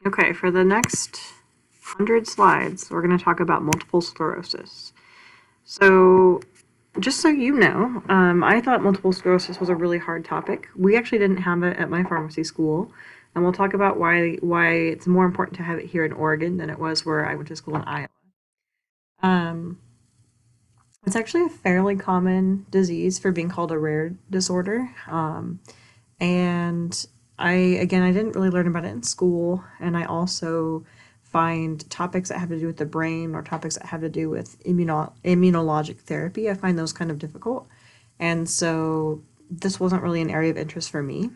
Okay, for the next 100 slides, we're going to talk about multiple sclerosis. So, just so you know, I thought multiple sclerosis was a really hard topic. We actually didn't have it at my pharmacy school, and we'll talk about why it's more important to have it here in Oregon than it was where I went to school in Iowa. Um, it's actually a fairly common disease for being called a rare disorder. And I didn't really learn about it in school, and I also find topics that have to do with the brain or topics that have to do with immunologic therapy. I find those kind of difficult, and so this wasn't really an area of interest for me.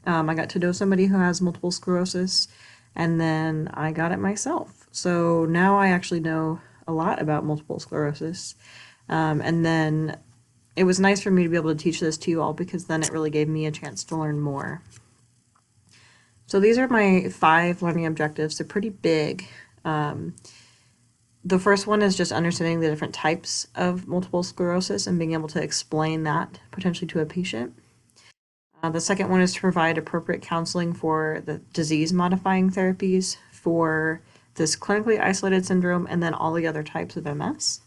I got to know somebody who has multiple sclerosis, and then I got it myself. So now I actually know a lot about multiple sclerosis, and then it was nice for me to be able to teach this to you all because then it really gave me a chance to learn more. So these are my 5 learning objectives. They're pretty big. The first one is just understanding the different types of multiple sclerosis and being able to explain that potentially to a patient. The second one is to provide appropriate counseling for the disease-modifying therapies for this clinically isolated syndrome and then all the other types of MS.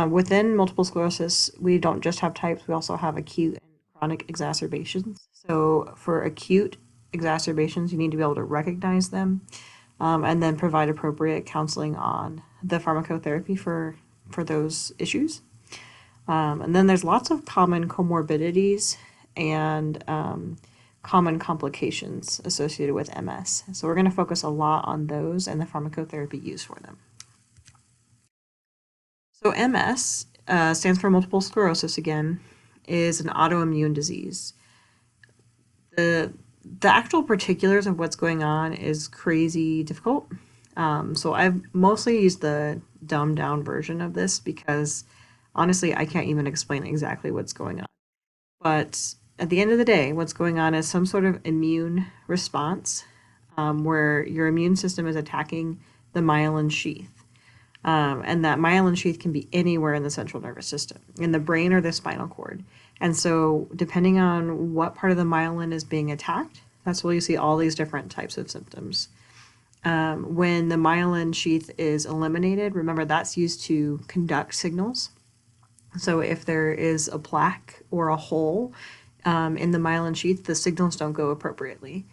Within multiple sclerosis, we don't just have types, we also have acute and chronic exacerbations. So for acute exacerbations, you need to be able to recognize them and then provide appropriate counseling on the pharmacotherapy for those issues. And then there's lots of common comorbidities and common complications associated with MS. So we're going to focus a lot on those and the pharmacotherapy used for them. So MS stands for multiple sclerosis again, is an autoimmune disease. The actual particulars of what's going on is crazy difficult. So I've mostly used the dumbed down version of this because honestly, I can't even explain exactly what's going on. But at the end of the day, what's going on is some sort of immune response where your immune system is attacking the myelin sheath. And that myelin sheath can be anywhere in the central nervous system, in the brain or the spinal cord. And so, depending on what part of the myelin is being attacked, that's where you see all these different types of symptoms. When the myelin sheath is eliminated, remember that's used to conduct signals. So, if there is a plaque or a hole in the myelin sheath, the signals don't go appropriately.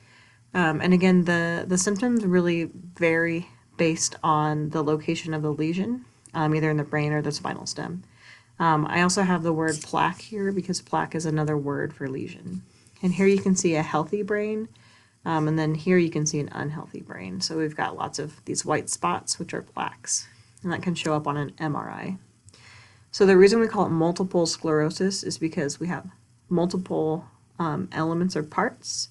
And again, the symptoms really vary based on the location of the lesion, either in the brain or the spinal stem. I also have the word plaque here because plaque is another word for lesion. And here you can see a healthy brain, and then here you can see an unhealthy brain. So we've got lots of these white spots, which are plaques, and that can show up on an MRI. So the reason we call it multiple sclerosis is because we have multiple elements or parts,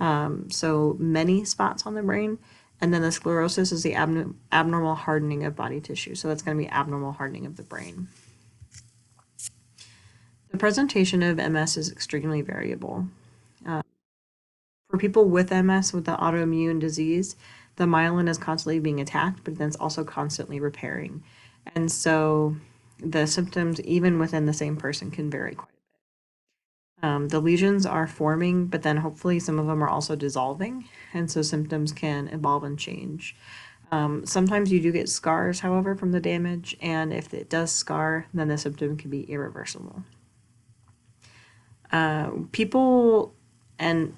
so many spots on the brain, and then the sclerosis is the abnormal hardening of body tissue. So that's going to be abnormal hardening of the brain. The presentation of MS is extremely variable. For people with MS, with the autoimmune disease, the myelin is constantly being attacked, but then it's also constantly repairing. And so the symptoms, even within the same person, can vary quite a bit. The lesions are forming, but then hopefully some of them are also dissolving, and so symptoms can evolve and change. Sometimes you do get scars, however, from the damage, and if it does scar, then the symptom can be irreversible. People and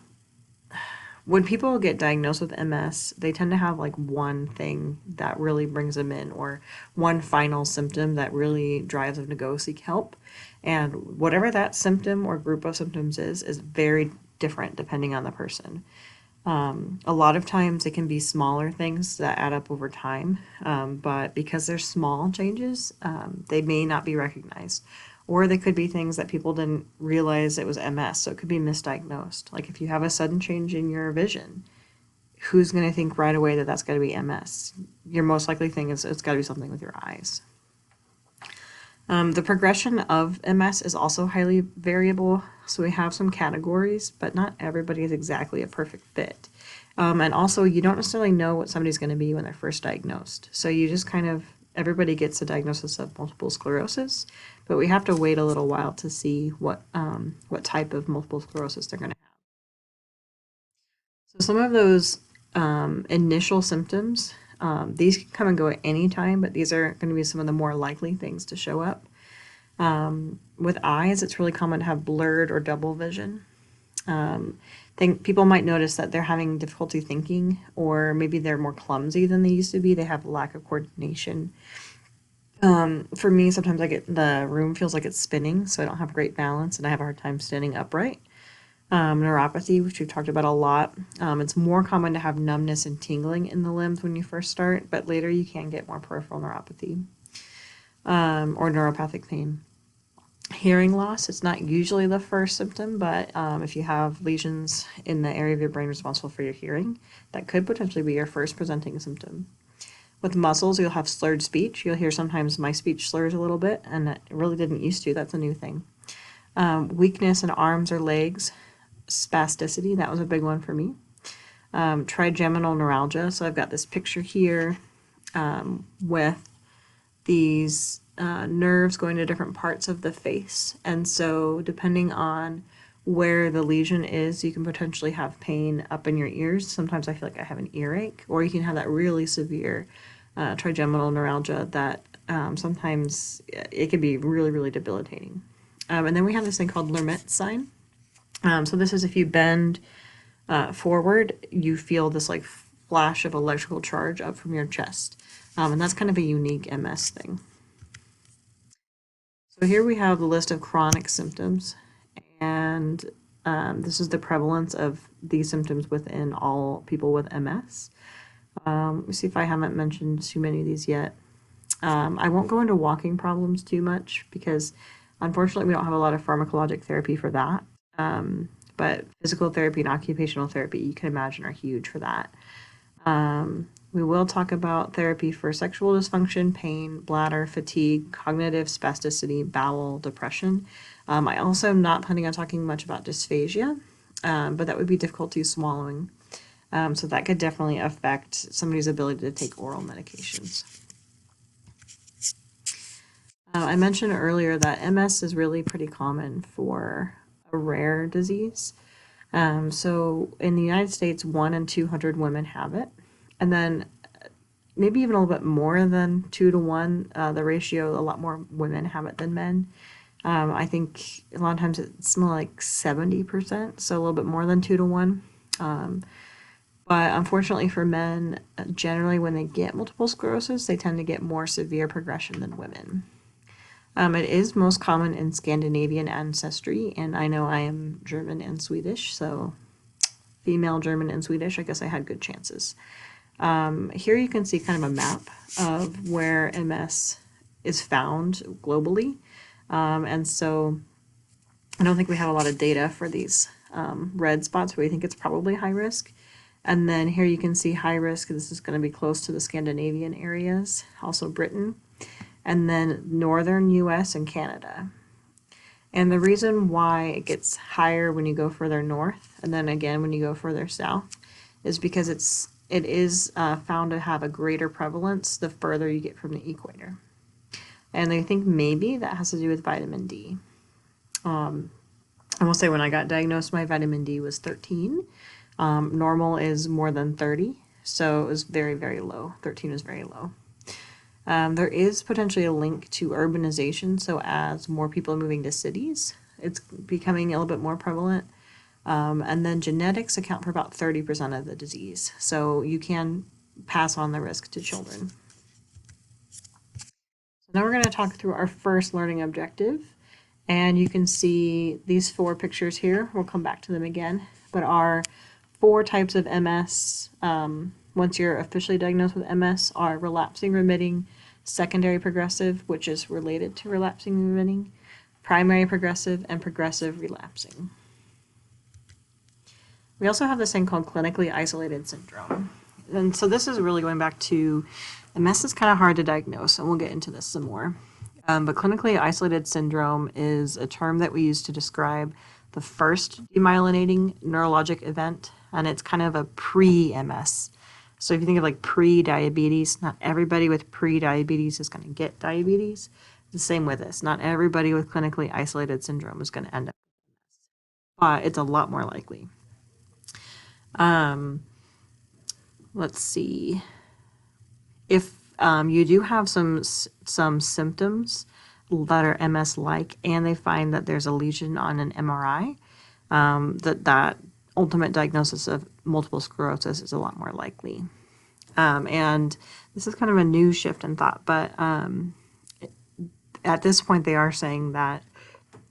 when people get diagnosed with MS, they tend to have like one thing that really brings them in, or one final symptom that really drives them to go seek help. And whatever that symptom or group of symptoms is very different depending on the person. A lot of times it can be smaller things that add up over time, but because they're small changes, they may not be recognized. Or they could be things that people didn't realize it was MS, so it could be misdiagnosed. Like if you have a sudden change in your vision, who's going to think right away that that's got to be MS? Your most likely thing is it's got to be something with your eyes. The progression of MS is also highly variable, so we have some categories, but not everybody is exactly a perfect fit. And also, you don't necessarily know what somebody's going to be when they're first diagnosed. So you just kind of, everybody gets a diagnosis of multiple sclerosis, but we have to wait a little while to see what type of multiple sclerosis they're going to have. So some of those initial symptoms. These can come and go at any time, but these are going to be some of the more likely things to show up. With eyes, it's really common to have blurred or double vision. Think people might notice that they're having difficulty thinking, or maybe they're more clumsy than they used to be. They have lack of coordination. For me, sometimes I get the room feels like it's spinning, so I don't have great balance and I have a hard time standing upright. Neuropathy, which we've talked about a lot. It's more common to have numbness and tingling in the limbs when you first start, but later you can get more peripheral neuropathy or neuropathic pain. Hearing loss, it's not usually the first symptom, but if you have lesions in the area of your brain responsible for your hearing, that could potentially be your first presenting symptom. With muscles, you'll have slurred speech. You'll hear sometimes my speech slurs a little bit, and it really didn't used to. That's a new thing. Weakness in arms or legs, spasticity, that was a big one for me. Trigeminal neuralgia, so I've got this picture here with these nerves going to different parts of the face, and so depending on where the lesion is, you can potentially have pain up in your ears. Sometimes I feel like I have an earache, or you can have that really severe trigeminal neuralgia that sometimes it can be really, really debilitating. And then we have this thing called Lermite sign. So this is if you bend forward, you feel this like flash of electrical charge up from your chest. And that's kind of a unique MS thing. So here we have the list of chronic symptoms, and this is the prevalence of these symptoms within all people with MS. Let me see if I haven't mentioned too many of these yet. I won't go into walking problems too much because unfortunately we don't have a lot of pharmacologic therapy for that. But physical therapy and occupational therapy, you can imagine, are huge for that. We will talk about therapy for sexual dysfunction, pain, bladder, fatigue, cognitive spasticity, bowel, depression. I also am not planning on talking much about dysphagia, but that would be difficulty swallowing. So that could definitely affect somebody's ability to take oral medications. I mentioned earlier that MS is really pretty common for a rare disease. So in the United States, 1 in 200 women have it. And then maybe even a little bit more than 2 to 1, the ratio, a lot more women have it than men. I think a lot of times it's more like 70%, so a little bit more than 2 to 1. But unfortunately for men, generally when they get multiple sclerosis, they tend to get more severe progression than women. It is most common in Scandinavian ancestry, and I know I am German and Swedish, so female German and Swedish, I guess I had good chances. Here you can see kind of a map of where MS is found globally, and so I don't think we have a lot of data for these red spots, but we think it's probably high risk. And then here you can see high risk, this is going to be close to the Scandinavian areas, also Britain, and then northern US and Canada. And the reason why it gets higher when you go further north, and then again when you go further south, is because it is found to have a greater prevalence the further you get from the equator. And I think maybe that has to do with vitamin D. I will say when I got diagnosed, my vitamin D was 13. Normal is more than 30, so it was very, very low. 13 is very low. There is potentially a link to urbanization, so as more people are moving to cities, it's becoming a little bit more prevalent. And then genetics account for about 30% of the disease, so you can pass on the risk to children. So now we're going to talk through our first learning objective, and you can see these 4 pictures here. We'll come back to them again, but our 4 types of MS, once you're officially diagnosed with MS, are relapsing remitting, secondary progressive, which is related to relapsing remitting, primary progressive, and progressive relapsing. We also have this thing called clinically isolated syndrome. And so this is really going back to MS is kind of hard to diagnose, and we'll get into this some more. But clinically isolated syndrome is a term that we use to describe the first demyelinating neurologic event, and it's kind of a pre-MS. So if you think of like pre-diabetes, not everybody with pre-diabetes is going to get diabetes. The same with this. Not everybody with clinically isolated syndrome is going to end up with MS, but it's a lot more likely. let's see. If you do have some symptoms that are MS-like, and they find that there's a lesion on an MRI, that ultimate diagnosis of multiple sclerosis is a lot more likely. And this is kind of a new shift in thought, but at this point, they are saying that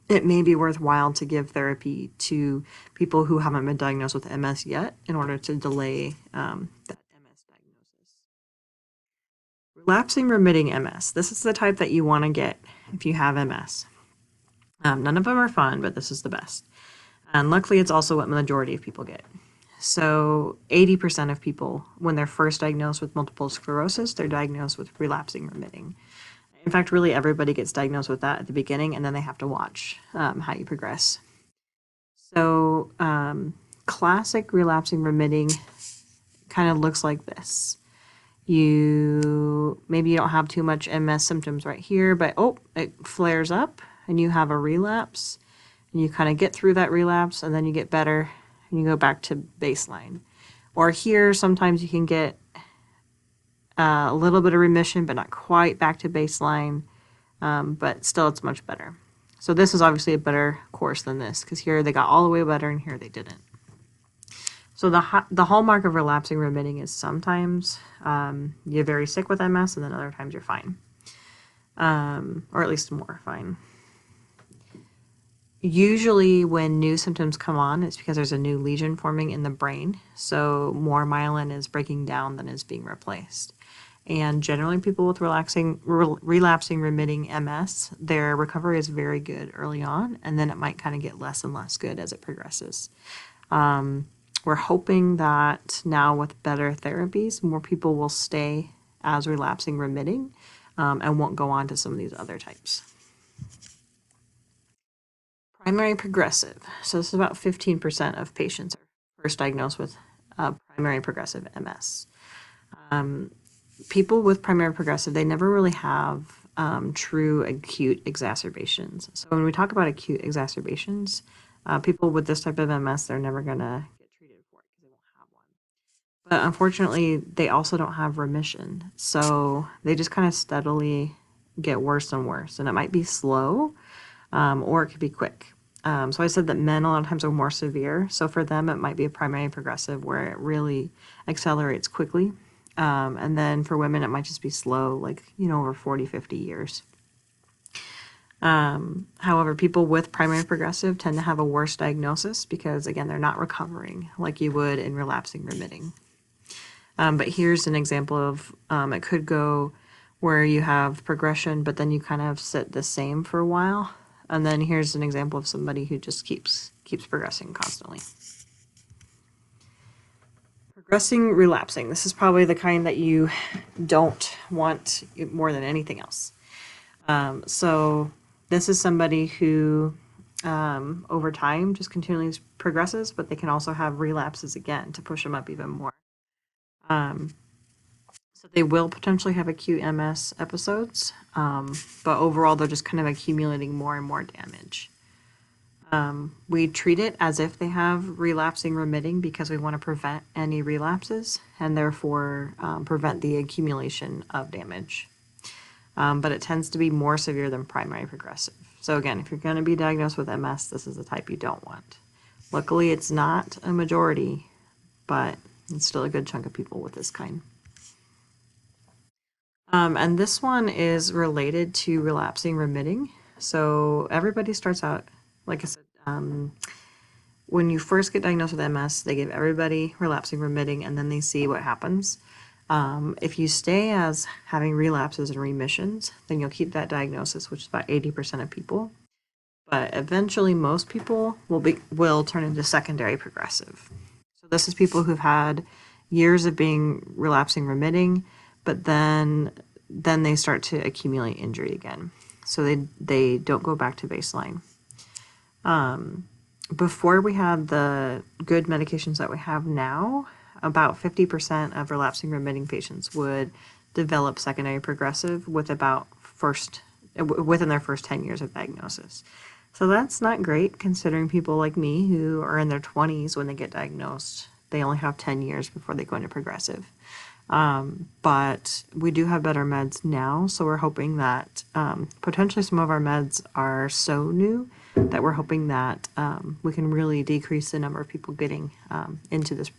it may be worthwhile to give therapy to people who haven't been diagnosed with MS yet in order to delay that MS diagnosis. Relapsing remitting MS. This is the type that you want to get if you have MS. None of them are fun, but this is the best. And luckily, it's also what the majority of people get. So 80% of people, when they're first diagnosed with multiple sclerosis, they're diagnosed with relapsing remitting. In fact, really everybody gets diagnosed with that at the beginning, and then they have to watch how you progress. So classic relapsing remitting kind of looks like this. Maybe you don't have too much MS symptoms right here, but it flares up and you have a relapse, and you kind of get through that relapse, and then you get better and you go back to baseline. Or here, sometimes you can get a little bit of remission, but not quite back to baseline, but still it's much better. So this is obviously a better course than this, because here they got all the way better and here they didn't. So the hallmark of relapsing remitting is sometimes you're very sick with MS, and then other times you're fine, or at least more fine. Usually when new symptoms come on, it's because there's a new lesion forming in the brain. So more myelin is breaking down than is being replaced. And generally people with relapsing remitting MS, their recovery is very good early on, and then it might kind of get less and less good as it progresses. We're hoping that now with better therapies, more people will stay as relapsing remitting and won't go on to some of these other types. Primary progressive. So this is about 15% of patients are first diagnosed with primary progressive MS. People with primary progressive, they never really have true acute exacerbations. So when we talk about acute exacerbations, people with this type of MS, they're never going to get treated for it because they won't have one. But unfortunately, they also don't have remission. So they just kind of steadily get worse and worse. And it might be slow, or it could be quick. So I said that men a lot of times are more severe. So for them, it might be a primary progressive where it really accelerates quickly. And then for women, it might just be slow, like, over 40, 50 years. However, people with primary progressive tend to have a worse diagnosis because, again, they're not recovering like you would in relapsing remitting. But here's an example of it could go where you have progression, but then you kind of sit the same for a while. And then here's an example of somebody who just keeps progressing constantly. Progressing relapsing. This is probably the kind that you don't want more than anything else. So this is somebody who over time just continually progresses, but they can also have relapses again to push them up even more. So they will potentially have acute MS episodes, but overall they're just kind of accumulating more and more damage. We treat it as if they have relapsing remitting because we want to prevent any relapses and therefore prevent the accumulation of damage. But it tends to be more severe than primary progressive. So again, if you're going to be diagnosed with MS, this is the type you don't want. Luckily, it's not a majority, but it's still a good chunk of people with this kind. And this one is related to relapsing remitting. So everybody starts out, like I said, when you first get diagnosed with MS, they give everybody relapsing remitting, and then they see what happens. If you stay as having relapses and remissions, then you'll keep that diagnosis, which is about 80% of people. But eventually, most people will turn into secondary progressive. So this is people who've had years of being relapsing remitting, but then they start to accumulate injury again. So they don't go back to baseline. Before we had the good medications that we have now, about 50% of relapsing remitting patients would develop secondary progressive within their first 10 years of diagnosis. So that's not great considering people like me who are in their 20s when they get diagnosed they only have 10 years before they go into progressive. But we do have better meds now, so we're hoping that potentially some of our meds are so new that we're hoping that we can really decrease the number of people getting into this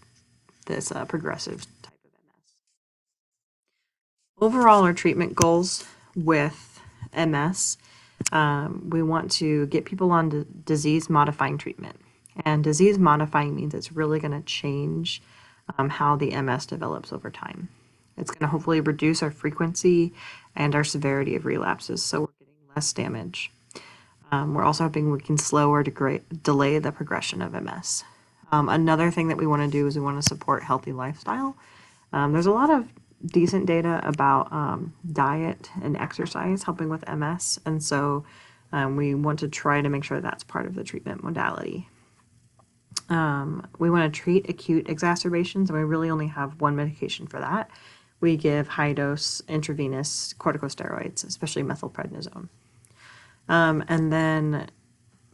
progressive type of MS. Overall, our treatment goals with MS, we want to get people on disease-modifying treatment. And disease-modifying means it's really going to change how the MS develops over time. It's going to hopefully reduce our frequency and our severity of relapses, so we're getting less damage. We're also hoping we can slow or delay the progression of MS. Another thing that we want to do is we want to support healthy lifestyle. There's a lot of decent data about diet and exercise helping with MS, and so we want to try to make sure that's part of the treatment modality. We want to treat acute exacerbations, and we really only have one medication for that. We give high-dose intravenous corticosteroids, especially methylprednisone. And then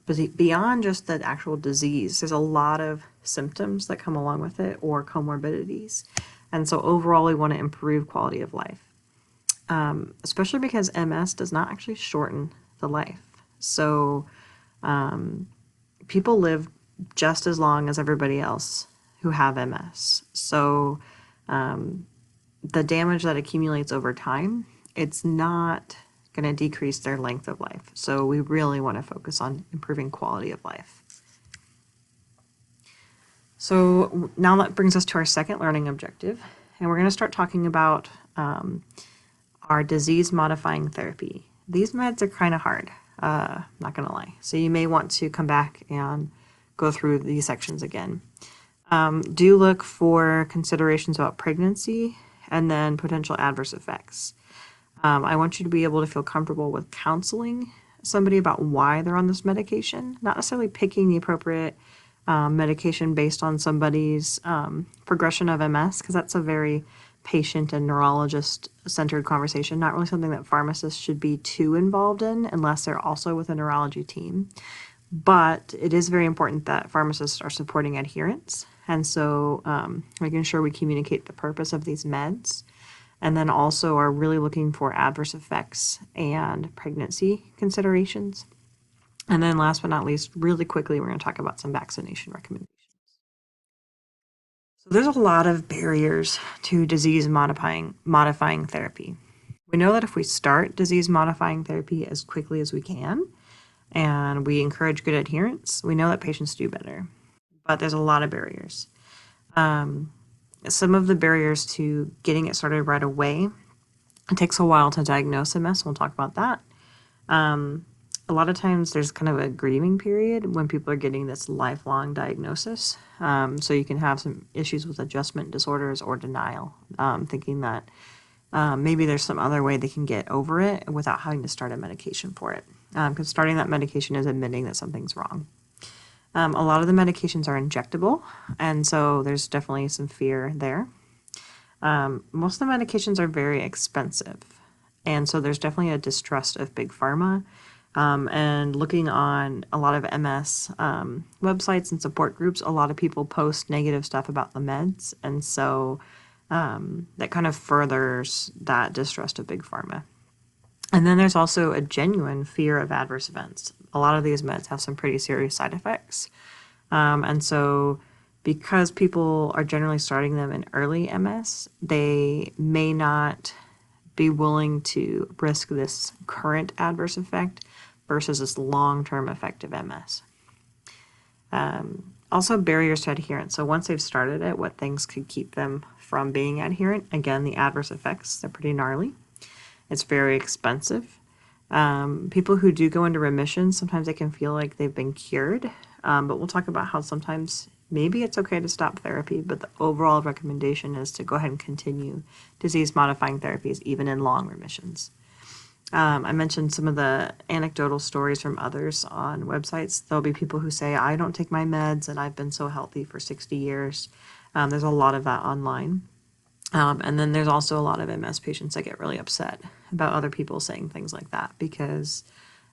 beyond just the actual disease, there's a lot of symptoms that come along with it or comorbidities. And so overall, we want to improve quality of life, especially because MS does not actually shorten the life. So people live just as long as everybody else who have MS. So the damage that accumulates over time, it's not going to decrease their length of life. So we really want to focus on improving quality of life. So now that brings us to our second learning objective, and we're going to start talking about our disease-modifying therapy. These meds are kind of hard, not going to lie. So you may want to come back and go through these sections again. Do look for considerations about pregnancy and then potential adverse effects. I want you to be able to feel comfortable with counseling somebody about why they're on this medication, not necessarily picking the appropriate medication based on somebody's progression of MS, because that's a very patient and neurologist-centered conversation, not really something that pharmacists should be too involved in unless they're also with a neurology team. But it is very important that pharmacists are supporting adherence, and so making sure we communicate the purpose of these meds, and then also are really looking for adverse effects and pregnancy considerations. And then last but not least, really quickly, we're going to talk about some vaccination recommendations. So there's a lot of barriers to disease-modifying therapy. We know that if we start disease-modifying therapy as quickly as we can, and we encourage good adherence, we know that patients do better. But there's a lot of barriers. Some of the barriers to getting it started right away, it takes a while to diagnose MS. We'll talk about that. A lot of times there's kind of a grieving period when people are getting this lifelong diagnosis. So you can have some issues with adjustment disorders or denial, thinking that maybe there's some other way they can get over it without having to start a medication for it. Because starting that medication is admitting that something's wrong. A lot of the medications are injectable, and so there's definitely some fear there. Most of the medications are very expensive, and so there's definitely a distrust of big pharma. And looking on a lot of MS websites and support groups, a lot of people post negative stuff about the meds, and so that kind of furthers that distrust of big pharma. And then there's also a genuine fear of adverse events. A lot of these meds have some pretty serious side effects. And so because people are generally starting them in early MS, they may not be willing to risk this current adverse effect versus this long-term effect of MS. Also barriers to adherence. So once they've started it, what things could keep them from being adherent? Again, the adverse effects, they're pretty gnarly. It's very expensive. People who do go into remission, sometimes they can feel like they've been cured, but we'll talk about how sometimes maybe it's okay to stop therapy, but the overall recommendation is to go ahead and continue disease-modifying therapies even in long remissions. I mentioned some of the anecdotal stories from others on websites. There'll be people who say, I don't take my meds and I've been so healthy for 60 years. There's a lot of that online. And then there's also a lot of MS patients that get really upset about other people saying things like that because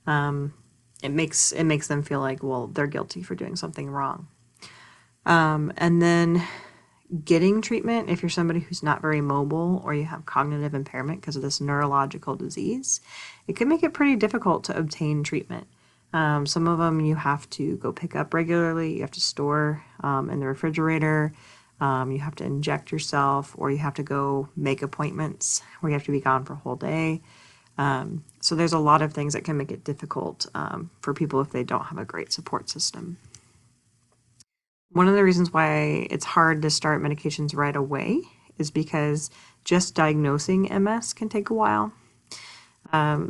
it makes them feel like, well, they're guilty for doing something wrong. And then getting treatment, if you're somebody who's not very mobile or you have cognitive impairment because of this neurological disease, it can make it pretty difficult to obtain treatment. Some of them you have to go pick up regularly, you have to store in the refrigerator, you have to inject yourself, or you have to go make appointments where you have to be gone for a whole day. So there's a lot of things that can make it difficult for people if they don't have a great support system. One of the reasons why it's hard to start medications right away is because just diagnosing MS can take a while.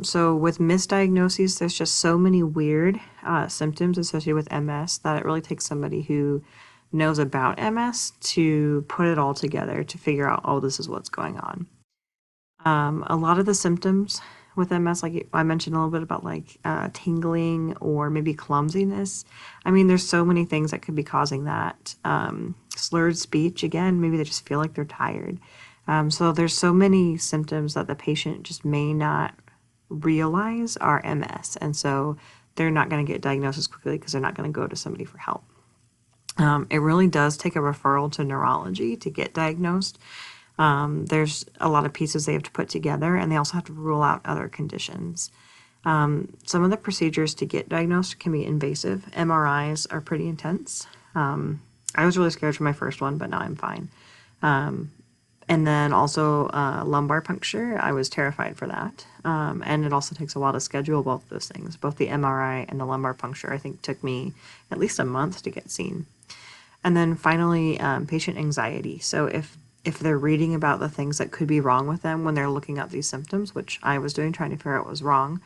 So with misdiagnoses, there's just so many weird symptoms associated with MS that it really takes somebody who knows about MS to put it all together to figure out, oh, this is what's going on. A lot of the symptoms with MS, like I mentioned a little bit about like tingling or maybe clumsiness. I mean, there's so many things that could be causing that. Slurred speech, again, maybe they just feel like they're tired. So there's so many symptoms that the patient just may not realize are MS. And so they're not going to get diagnosed as quickly because they're not going to go to somebody for help. It really does take a referral to neurology to get diagnosed. There's a lot of pieces they have to put together, and they also have to rule out other conditions. Some of the procedures to get diagnosed can be invasive. MRIs are pretty intense. I was really scared for my first one, but now I'm fine. And then also lumbar puncture, I was terrified for that. And it also takes a while to schedule both those things. Both the MRI and the lumbar puncture, I think, took me at least a month to get seen. And then finally, patient anxiety. So if they're reading about the things that could be wrong with them when they're looking up these symptoms, which I was doing, trying to figure out what was wrong,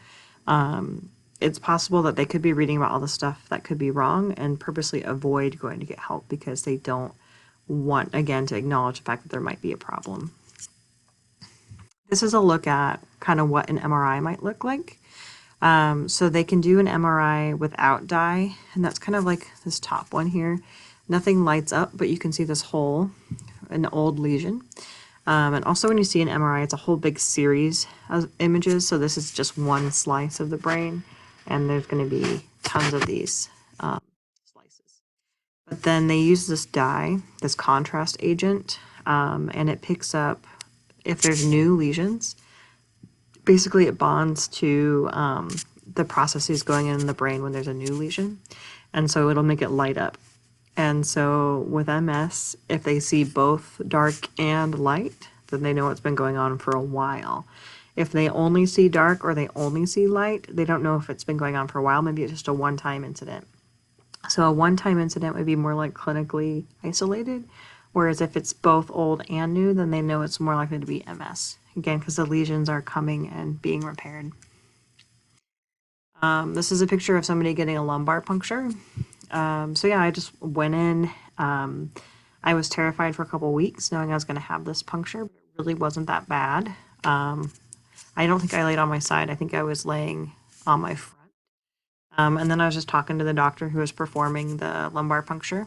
it's possible that they could be reading about all the stuff that could be wrong and purposely avoid going to get help because they don't want, again, to acknowledge the fact that there might be a problem. This is a look at kind of what an MRI might look like. So they can do an MRI without dye, and that's kind of like this top one here. Nothing lights up, but you can see this hole, an old lesion. And also when you see an MRI, it's a whole big series of images. So this is just one slice of the brain, and there's going to be tons of these slices. But then they use this dye, this contrast agent, and it picks up if there's new lesions. Basically, it bonds to the processes going in the brain when there's a new lesion, and so it'll make it light up. And so with MS, if they see both dark and light, then they know it's been going on for a while. If they only see dark or they only see light, they don't know if it's been going on for a while. Maybe it's just a one-time incident. So a one-time incident would be more like clinically isolated, whereas if it's both old and new, then they know it's more likely to be MS. Again, because the lesions are coming and being repaired. This is a picture of somebody getting a lumbar puncture. So yeah, I just went in. I was terrified for a couple weeks knowing I was going to have this puncture, but it really wasn't that bad. I don't think I laid on my side. I think I was laying on my front. And then I was just talking to the doctor who was performing the lumbar puncture.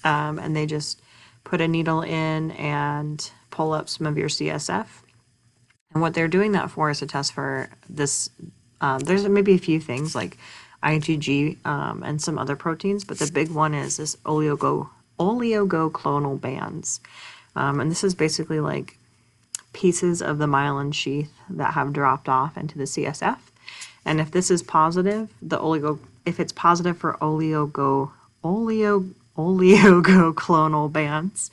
And they just put a needle in and pull up some of your CSF. And what they're doing that for is to test for this. There's maybe a few things like IgG and some other proteins, but the big one is this oligoclonal bands. And this is basically like pieces of the myelin sheath that have dropped off into the CSF. And if this is positive, if it's positive for oligoclonal bands,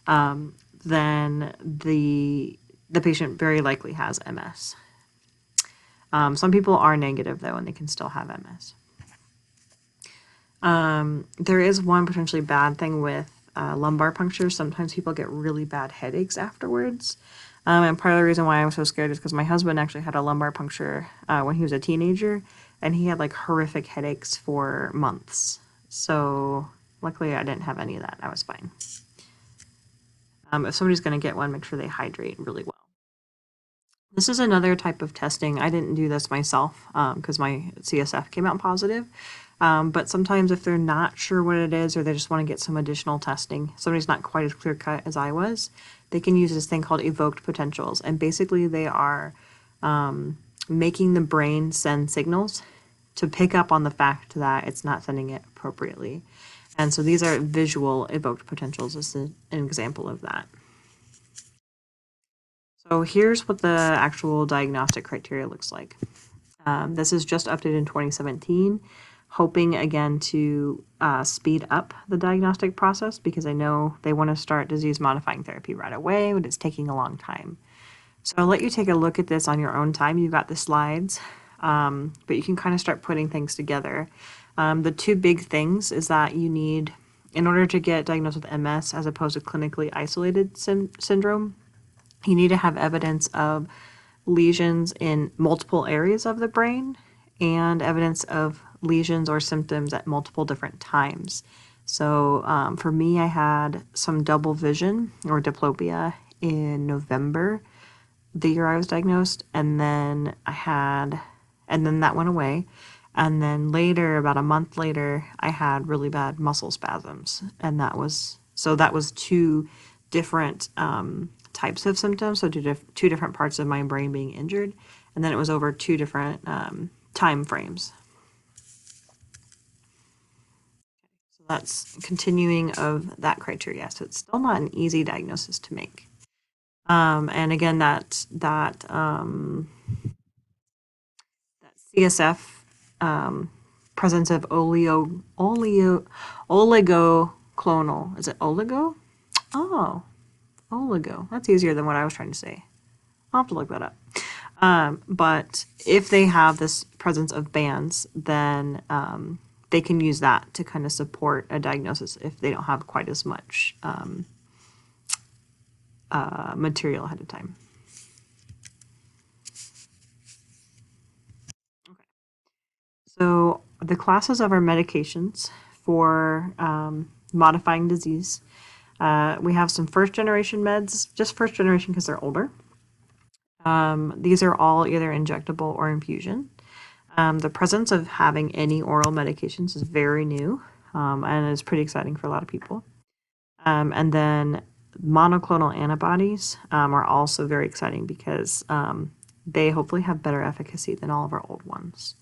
then the patient very likely has MS. Some people are negative though, and they can still have MS. There is one potentially bad thing with lumbar puncture. Sometimes people get really bad headaches afterwards. And part of the reason why I was so scared is because my husband actually had a lumbar puncture when he was a teenager, and he had like horrific headaches for months. So luckily I didn't have any of that. I was fine. If somebody's going to get one, make sure they hydrate really well. This is another type of testing. I didn't do this myself because my CSF came out positive. But sometimes if they're not sure what it is or they just want to get some additional testing, somebody's not quite as clear cut as I was, they can use this thing called evoked potentials. And basically they are making the brain send signals to pick up on the fact that it's not sending it appropriately. And so these are visual evoked potentials as an example of that. So here's what the actual diagnostic criteria looks like. This is just updated in 2017, hoping again to speed up the diagnostic process because I know they want to start disease modifying therapy right away, but it's taking a long time. So I'll let you take a look at this on your own time. You've got the slides, but you can kind of start putting things together. The two big things is that you need, in order to get diagnosed with MS as opposed to clinically isolated syndrome, you need to have evidence of lesions in multiple areas of the brain and evidence of lesions or symptoms at multiple different times. So for me, I had some double vision or diplopia in November, the year I was diagnosed, and then that went away. And then later, about a month later, I had really bad muscle spasms. And that was two different types of symptoms, so two different parts of my brain being injured. And then it was over two different time frames. So that's continuing of that criteria. So it's still not an easy diagnosis to make. And again, that CSF presence of oligoclonal. Is it oligo? Oh, oligo. That's easier than what I was trying to say. I'll have to look that up. But if they have this presence of bands, then they can use that to kind of support a diagnosis if they don't have quite as much material ahead of time. Okay. So the classes of our medications for modifying disease, we have some first generation meds, just first generation because they're older. These are all either injectable or infusion. The presence of having any oral medications is very new and is pretty exciting for a lot of people. And then monoclonal antibodies are also very exciting because they hopefully have better efficacy than all of our old ones.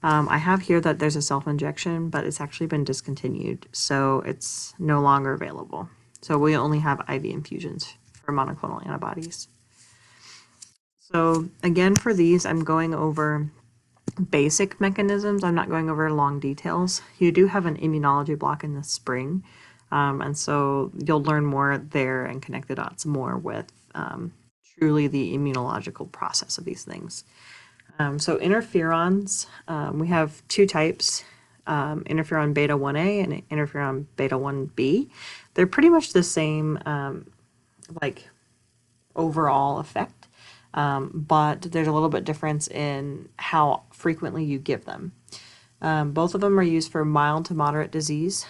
I have here that there's a self-injection, but it's actually been discontinued, so it's no longer available. So we only have IV infusions for monoclonal antibodies. So again, for these, I'm going over basic mechanisms. I'm not going over long details. You do have an immunology block in the spring, and so you'll learn more there and connect the dots more with truly the immunological process of these things. So interferons, we have two types, interferon beta 1A and interferon beta 1B. They're pretty much the same overall effect, but there's a little bit difference in how frequently you give them. Both of them are used for mild to moderate disease.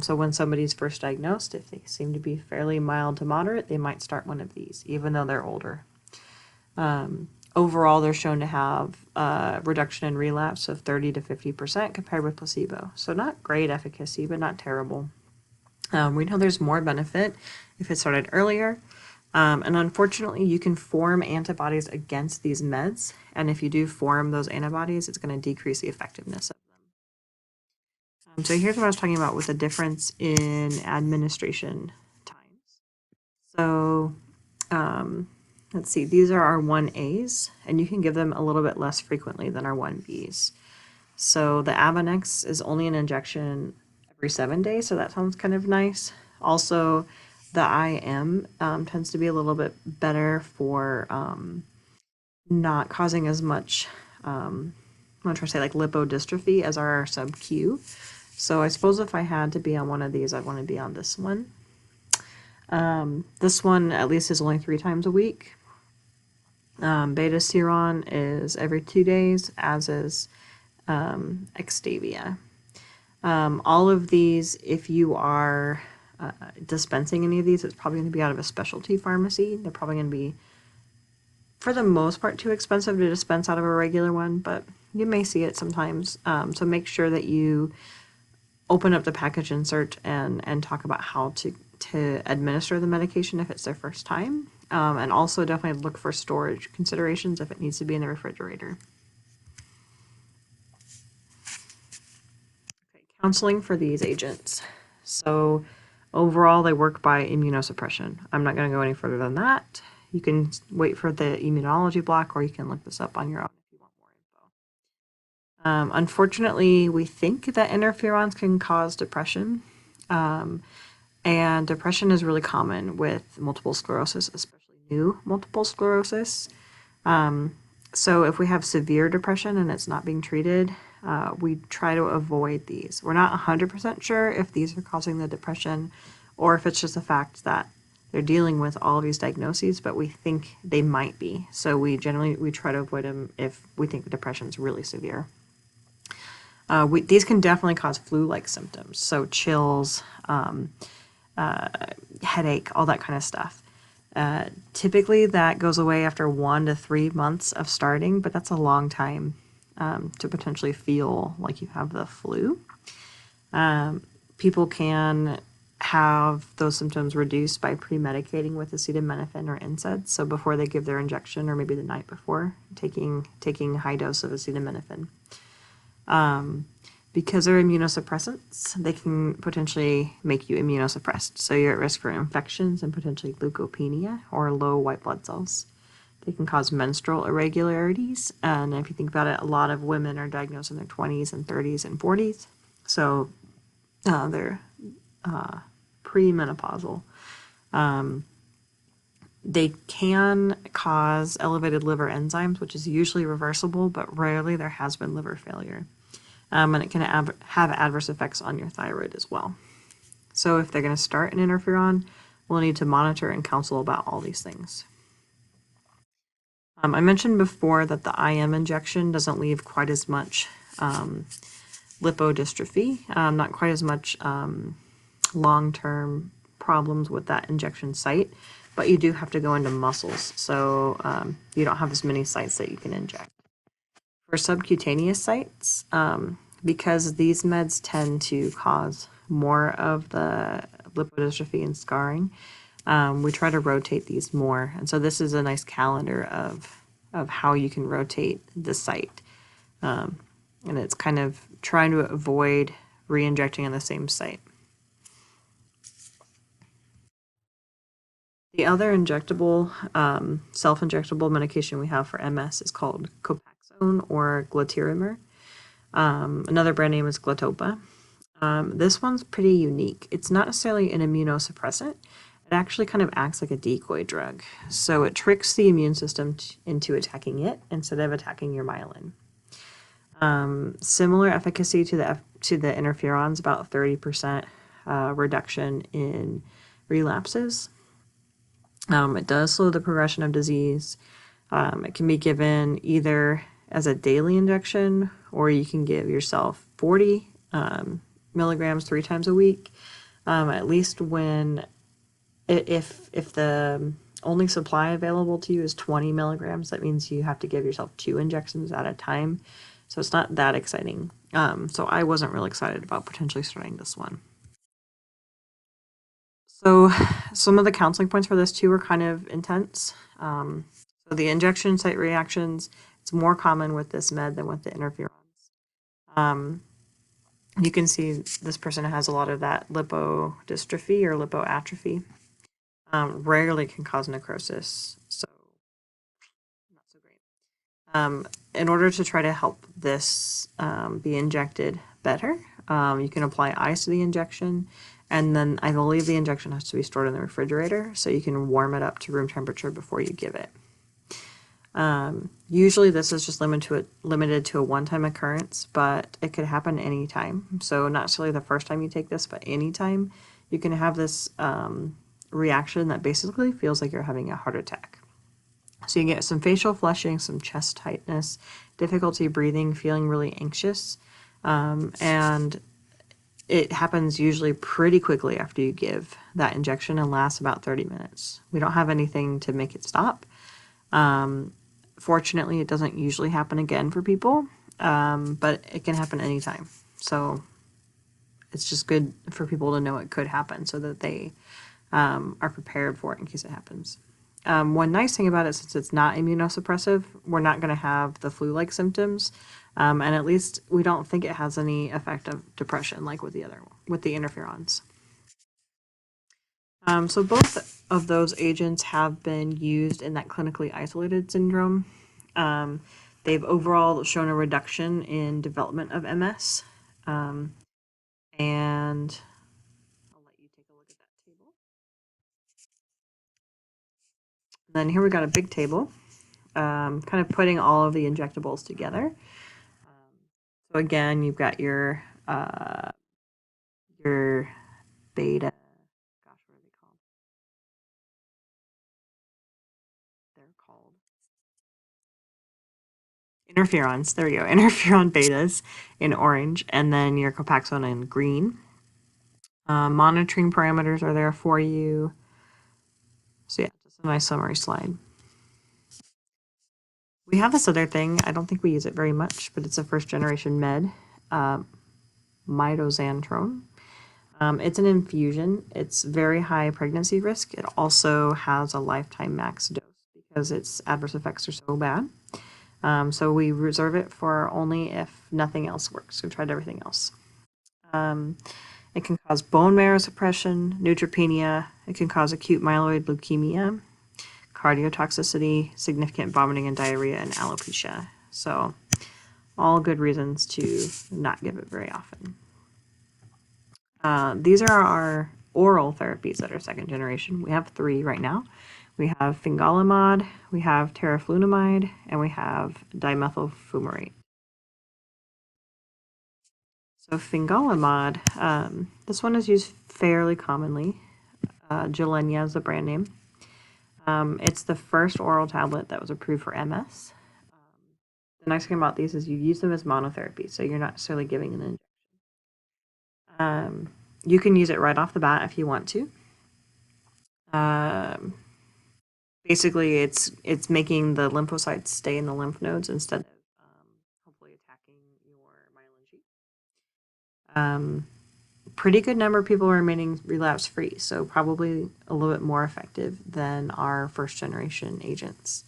So when somebody's first diagnosed, if they seem to be fairly mild to moderate, they might start one of these, even though they're older. Overall, they're shown to have a reduction in relapse of 30 to 50% compared with placebo. So not great efficacy, but not terrible. We know there's more benefit if it started earlier. And unfortunately, you can form antibodies against these meds. And if you do form those antibodies, it's going to decrease the effectiveness of them. So here's what I was talking about with the difference in administration times. So let's see, these are our 1As, and you can give them a little bit less frequently than our 1Bs. So the Avonex is only an injection every 7 days, so that sounds kind of nice. Also, the IM tends to be a little bit better for not causing as much, I'm trying to say like lipodystrophy as our sub-Q. So I suppose if I had to be on one of these, I'd want to be on this one. This one at least is only 3 times a week. Beta seron is every 2 days, as is Xtavia. All of these, if you are dispensing any of these, it's probably going to be out of a specialty pharmacy. They're probably going to be, for the most part, too expensive to dispense out of a regular one, but you may see it sometimes. So make sure that you open up the package insert and talk about how to administer the medication if it's their first time. And also definitely look for storage considerations if it needs to be in the refrigerator. Okay, counseling for these agents. So overall, they work by immunosuppression. I'm not going to go any further than that. You can wait for the immunology block, or you can look this up on your own if you want more info. Unfortunately, we think that interferons can cause depression. And depression is really common with multiple sclerosis, especially new multiple sclerosis. So if we have severe depression and it's not being treated, we try to avoid these. We're not 100% sure if these are causing the depression or if it's just the fact that they're dealing with all of these diagnoses, but we think they might be. So we try to avoid them if we think the depression is really severe. These can definitely cause flu-like symptoms, so chills, headache, all that kind of stuff. Typically, that goes away after 1 to 3 months of starting, but that's a long time to potentially feel like you have the flu. People can have those symptoms reduced by pre-medicating with acetaminophen or NSAIDs. So before they give their injection, or maybe the night before, taking a high dose of acetaminophen. Because they're immunosuppressants, they can potentially make you immunosuppressed. So you're at risk for infections and potentially leukopenia or low white blood cells. They can cause menstrual irregularities. And if you think about it, a lot of women are diagnosed in their 20s and 30s and 40s. So they're premenopausal. They can cause elevated liver enzymes, which is usually reversible, but rarely there has been liver failure. And it can have adverse effects on your thyroid as well. So if they're going to start an interferon, we'll need to monitor and counsel about all these things. I mentioned before that the IM injection doesn't leave quite as much lipodystrophy, not quite as much long-term problems with that injection site, but you do have to go into muscles, so you don't have as many sites that you can inject. For subcutaneous sites, because these meds tend to cause more of the lipodystrophy and scarring, we try to rotate these more. And so this is a nice calendar of how you can rotate the site. And it's kind of trying to avoid re-injecting on the same site. The other injectable, self-injectable medication we have for MS is called Copaxone or Glatiramer. Another brand name is Glatopa. This one's pretty unique. It's not necessarily an immunosuppressant. It actually kind of acts like a decoy drug. So it tricks the immune system into attacking it instead of attacking your myelin. Similar efficacy to the interferons, about 30% reduction in relapses. It does slow the progression of disease. It can be given either as a daily injection, or you can give yourself 40 milligrams 3 times a week. At least if the only supply available to you is 20 milligrams, that means you have to give yourself 2 injections at a time. So it's not that exciting. So I wasn't really excited about potentially starting this one. So some of the counseling points for this too are kind of intense. So the injection site reactions, it's more common with this med than with the interferons. You can see this person has a lot of that lipodystrophy or lipoatrophy. Rarely can cause necrosis, so not so great. In order to try to help this be injected better, you can apply ice to the injection. And then I believe the injection has to be stored in the refrigerator, so you can warm it up to room temperature before you give it. Usually this is just limited to a one-time occurrence, but it could happen anytime. So not necessarily the first time you take this, but anytime you can have this reaction that basically feels like you're having a heart attack. So you get some facial flushing, some chest tightness, difficulty breathing, feeling really anxious, and it happens usually pretty quickly after you give that injection and lasts about 30 minutes. We don't have anything to make it stop. Fortunately, it doesn't usually happen again for people, but it can happen anytime. So it's just good for people to know it could happen so that they are prepared for it in case it happens. One nice thing about it, since it's not immunosuppressive, we're not going to have the flu-like symptoms. And at least we don't think it has any effect of depression like with the interferons. So both of those agents have been used in that clinically isolated syndrome. Um, they've overall shown a reduction in development of MS. Um, and I'll let you take a look at that table. And then here we got a big table, kind of putting all of the injectables together. So again, you've got your beta. Gosh, what are they called? They're called interferons. There we go. Interferon betas in orange, and then your Copaxone in green. Monitoring parameters are there for you. So yeah, just a nice summary slide. We have this other thing. I don't think we use it very much, but it's a first generation med, mitoxantrone. It's an infusion. It's very high pregnancy risk. It also has a lifetime max dose because its adverse effects are so bad. So we reserve it for only if nothing else works. We've tried everything else. It can cause bone marrow suppression, neutropenia. It can cause acute myeloid leukemia, cardiotoxicity, significant vomiting and diarrhea, and alopecia. So all good reasons to not give it very often. These are our oral therapies that are second generation. We have 3 right now. We have fingolimod, we have teriflunomide, and we have dimethyl fumarate. So fingolimod, this one is used fairly commonly. Gilenya is the brand name. It's the first oral tablet that was approved for MS. The nice thing about these is you use them as monotherapy, so you're not necessarily giving an injection. You can use it right off the bat if you want to. Basically, it's making the lymphocytes stay in the lymph nodes instead of hopefully attacking your myelin sheath. Pretty good number of people are remaining relapse free, so probably a little bit more effective than our first generation agents.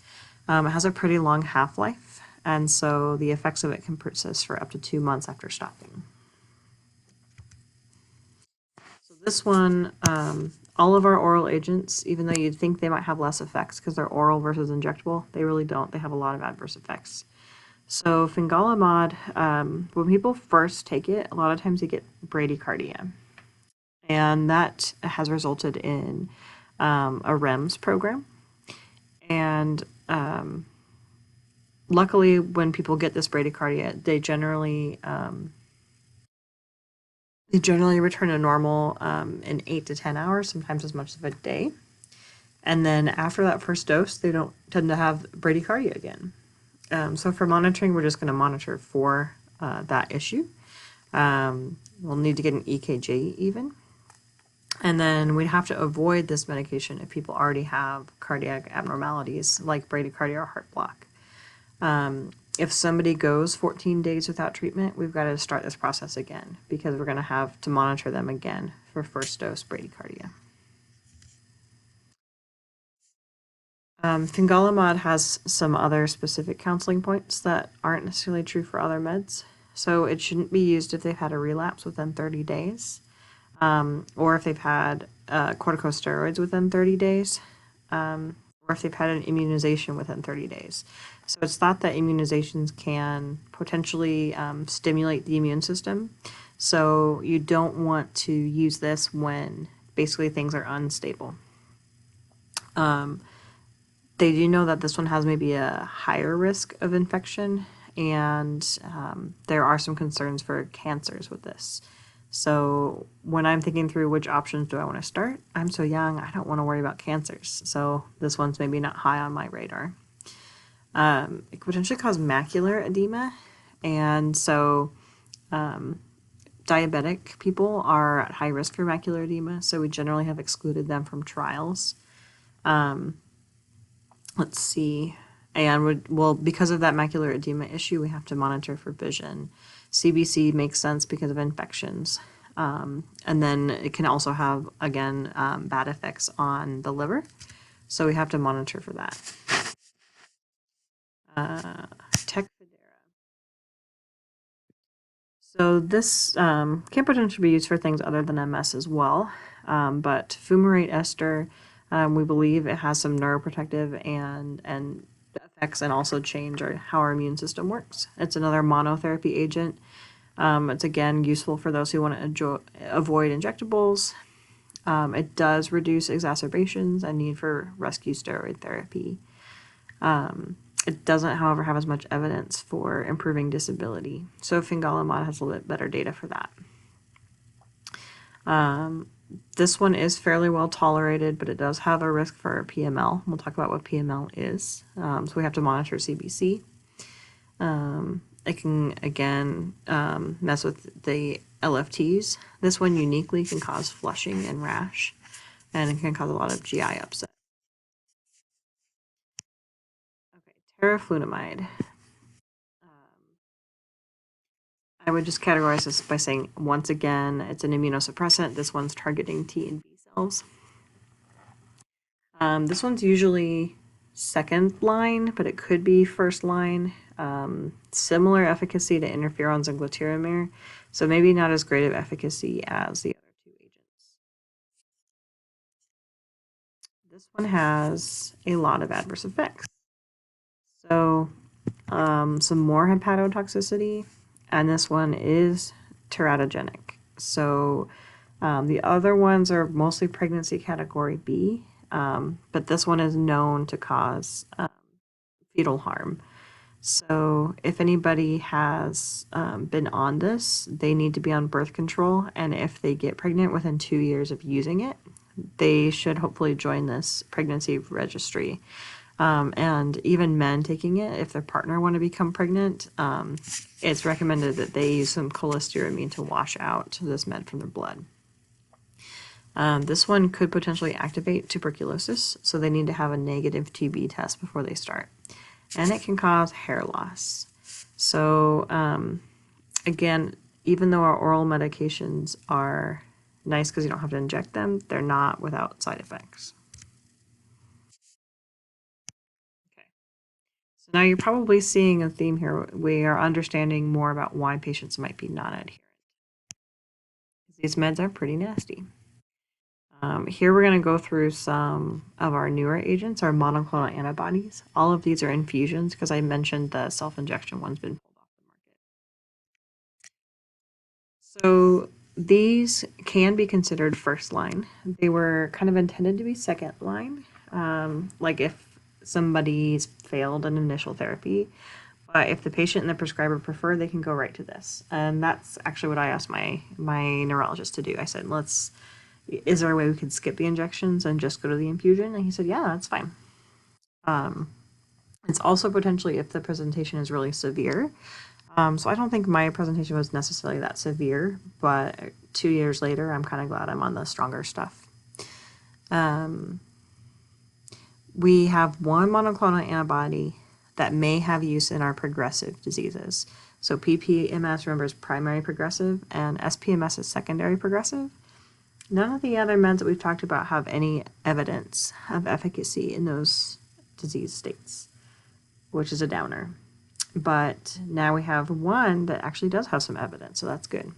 It has a pretty long half life, and so the effects of it can persist for up to 2 months after stopping. So this one, all of our oral agents, even though you'd think they might have less effects because they're oral versus injectable, they really don't. They have a lot of adverse effects. So fingolimod, when people first take it, a lot of times you get bradycardia. And that has resulted in a REMS program. And luckily, when people get this bradycardia, they generally return to normal in 8 to 10 hours, sometimes as much as a day. And then after that first dose, they don't tend to have bradycardia again. So for monitoring, we're just going to monitor for that issue. We'll need to get an EKG even. And then we'd have to avoid this medication if people already have cardiac abnormalities like bradycardia or heart block. If somebody goes 14 days without treatment, we've got to start this process again because we're going to have to monitor them again for first dose bradycardia. Fingolimod has some other specific counseling points that aren't necessarily true for other meds. So it shouldn't be used if they've had a relapse within 30 days, or if they've had corticosteroids within 30 days, or if they've had an immunization within 30 days. So it's thought that immunizations can potentially stimulate the immune system. So you don't want to use this when basically things are unstable. They do know that this one has maybe a higher risk of infection, and there are some concerns for cancers with this. So when I'm thinking through which options do I want to start, I'm so young, I don't want to worry about cancers. So this one's maybe not high on my radar. It could potentially cause macular edema, and so diabetic people are at high risk for macular edema, so we generally have excluded them from trials. Let's see. And because of that macular edema issue, we have to monitor for vision. CBC makes sense because of infections. And then it can also have, again, bad effects on the liver. So we have to monitor for that. Tecfidera. So this can potentially be used for things other than MS as well. but fumarate ester, we believe it has some neuroprotective and effects, and also change how our immune system works. It's another monotherapy agent. It's again useful for those who want to avoid injectables. It does reduce exacerbations and need for rescue steroid therapy. It doesn't, however, have as much evidence for improving disability. So fingolimod has a little bit better data for that. This one is fairly well tolerated, but it does have a risk for PML. We'll talk about what PML is. So we have to monitor CBC. It can, again, mess with the LFTs. This one uniquely can cause flushing and rash, and it can cause a lot of GI upset. Okay, teriflunomide. I would just categorize this by saying, once again, it's an immunosuppressant. This one's targeting T and B cells. This one's usually second line, but it could be first line. Similar efficacy to interferons and gluteramine, so maybe not as great of efficacy as the other two agents. This one has a lot of adverse effects. So some more hepatotoxicity, and this one is teratogenic. So the other ones are mostly pregnancy category B, but this one is known to cause fetal harm. So if anybody has been on this, they need to be on birth control, and if they get pregnant within 2 years of using it, they should hopefully join this pregnancy registry. And even men taking it, if their partner want to become pregnant, it's recommended that they use some cholestyramine to wash out this med from their blood. This one could potentially activate tuberculosis, so they need to have a negative TB test before they start. And it can cause hair loss. So again, even though our oral medications are nice because you don't have to inject them, they're not without side effects. Okay. So now you're probably seeing a theme here. We are understanding more about why patients might be non-adherent. These meds are pretty nasty. Here we're going to go through some of our newer agents, our monoclonal antibodies. All of these are infusions because I mentioned the self-injection one's been pulled off the market. So these can be considered first line. They were kind of intended to be second line, like if somebody's failed an initial therapy. But if the patient and the prescriber prefer, they can go right to this. And that's actually what I asked my neurologist to do. I said, is there a way we could skip the injections and just go to the infusion? And he said, yeah, that's fine. It's also potentially if the presentation is really severe. So I don't think my presentation was necessarily that severe, but 2 years later, I'm kind of glad I'm on the stronger stuff. We have one monoclonal antibody that may have use in our progressive diseases. So PPMS, remember, is primary progressive, and SPMS is secondary progressive. None of the other meds that we've talked about have any evidence of efficacy in those disease states, which is a downer. But now we have one that actually does have some evidence, so that's good.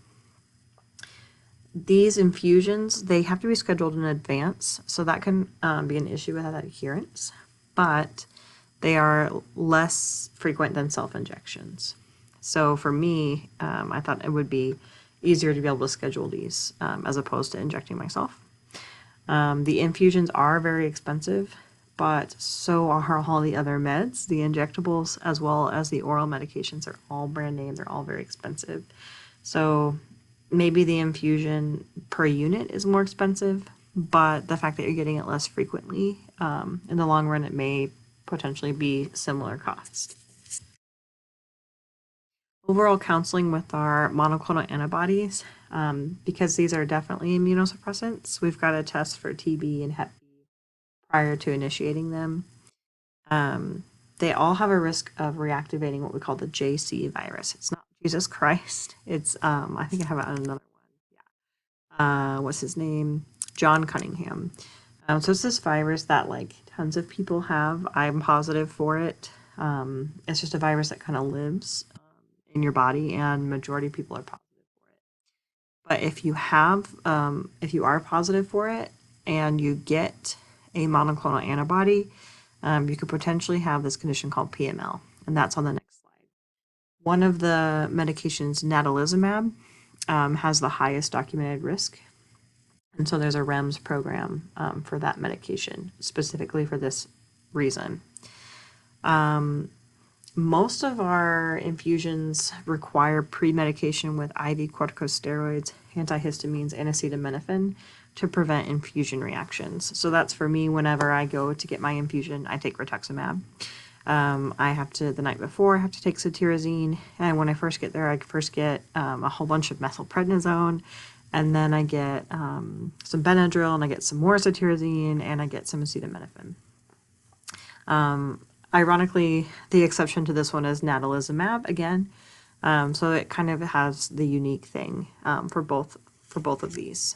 These infusions, they have to be scheduled in advance, so that can be an issue with adherence, but they are less frequent than self-injections. So for me, I thought it would be easier to be able to schedule these as opposed to injecting myself. The infusions are very expensive, but so are all the other meds. The injectables as well as the oral medications are all brand name. They're all very expensive. So maybe the infusion per unit is more expensive, but the fact that you're getting it less frequently, in the long run, it may potentially be similar costs. Overall counseling with our monoclonal antibodies, because these are definitely immunosuppressants, we've got to test for TB and Hep B prior to initiating them. They all have a risk of reactivating what we call the JC virus. It's not Jesus Christ. It's, I think I have another one. Yeah. What's his name? John Cunningham. So it's this virus that like tons of people have. I'm positive for it. It's just a virus that kind of lives in your body, and majority of people are positive for it. But if you are positive for it and you get a monoclonal antibody, you could potentially have this condition called PML, and that's on the next slide. One of the medications, natalizumab, has the highest documented risk. And so there's a REMS program for that medication, specifically for this reason. Most of our infusions require pre-medication with IV corticosteroids, antihistamines, and acetaminophen to prevent infusion reactions. So that's for me whenever I go to get my infusion, I take rituximab. I have to, the night before, I have to take cetirizine. And when I first get there, I first get a whole bunch of methylprednisone. And then I get some Benadryl, and I get some more cetirizine, and I get some acetaminophen. Ironically, the exception to this one is natalizumab again. So it kind of has the unique thing for both of these.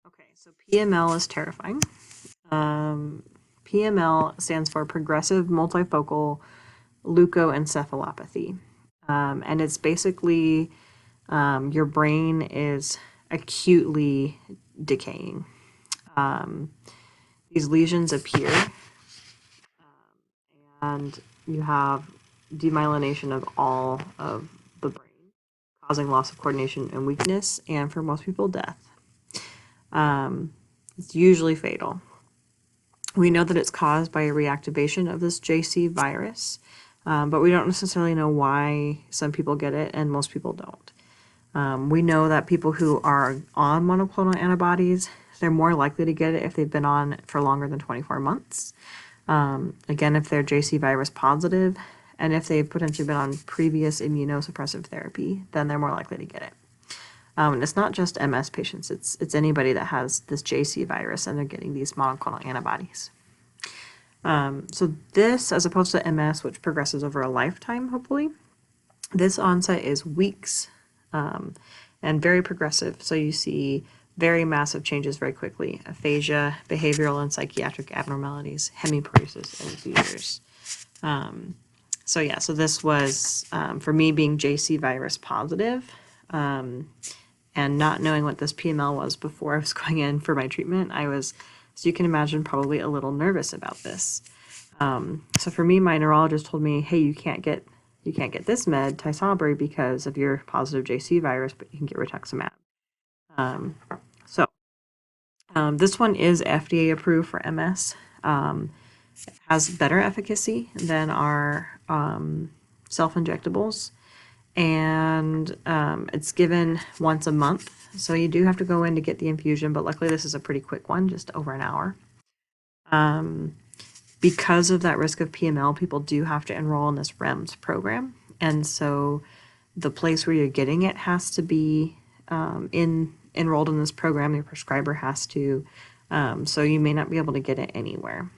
Okay, so PML is terrifying. PML stands for progressive multifocal leukoencephalopathy. And it's basically your brain is acutely decaying. These lesions appear, and you have demyelination of all of the brain, causing loss of coordination and weakness, and for most people, death. It's usually fatal. We know that it's caused by a reactivation of this JC virus, but we don't necessarily know why some people get it and most people don't. We know that people who are on monoclonal antibodies, they're more likely to get it if they've been on for longer than 24 months. Again, if they're JC virus positive, and if they've potentially been on previous immunosuppressive therapy, then they're more likely to get it. And it's not just MS patients, it's anybody that has this JC virus and they're getting these monoclonal antibodies. So this, as opposed to MS, which progresses over a lifetime, hopefully, this onset is weeks and very progressive. So you see very massive changes very quickly: aphasia, behavioral and psychiatric abnormalities, hemiparesis, and seizures. So this was, for me, being JC virus positive, and not knowing what this PML was before I was going in for my treatment, I was, so you can imagine, probably a little nervous about this. So for me, my neurologist told me, hey, you can't get this med, Tysabri, because of your positive JC virus, but you can get rituximab. This one is FDA approved for MS. It has better efficacy than our self-injectables, and it's given once a month. So you do have to go in to get the infusion, but luckily this is a pretty quick one, just over an hour. Because of that risk of PML, people do have to enroll in this REMS program. And so the place where you're getting it has to be enrolled in this program. Your prescriber has to. So you may not be able to get it anywhere.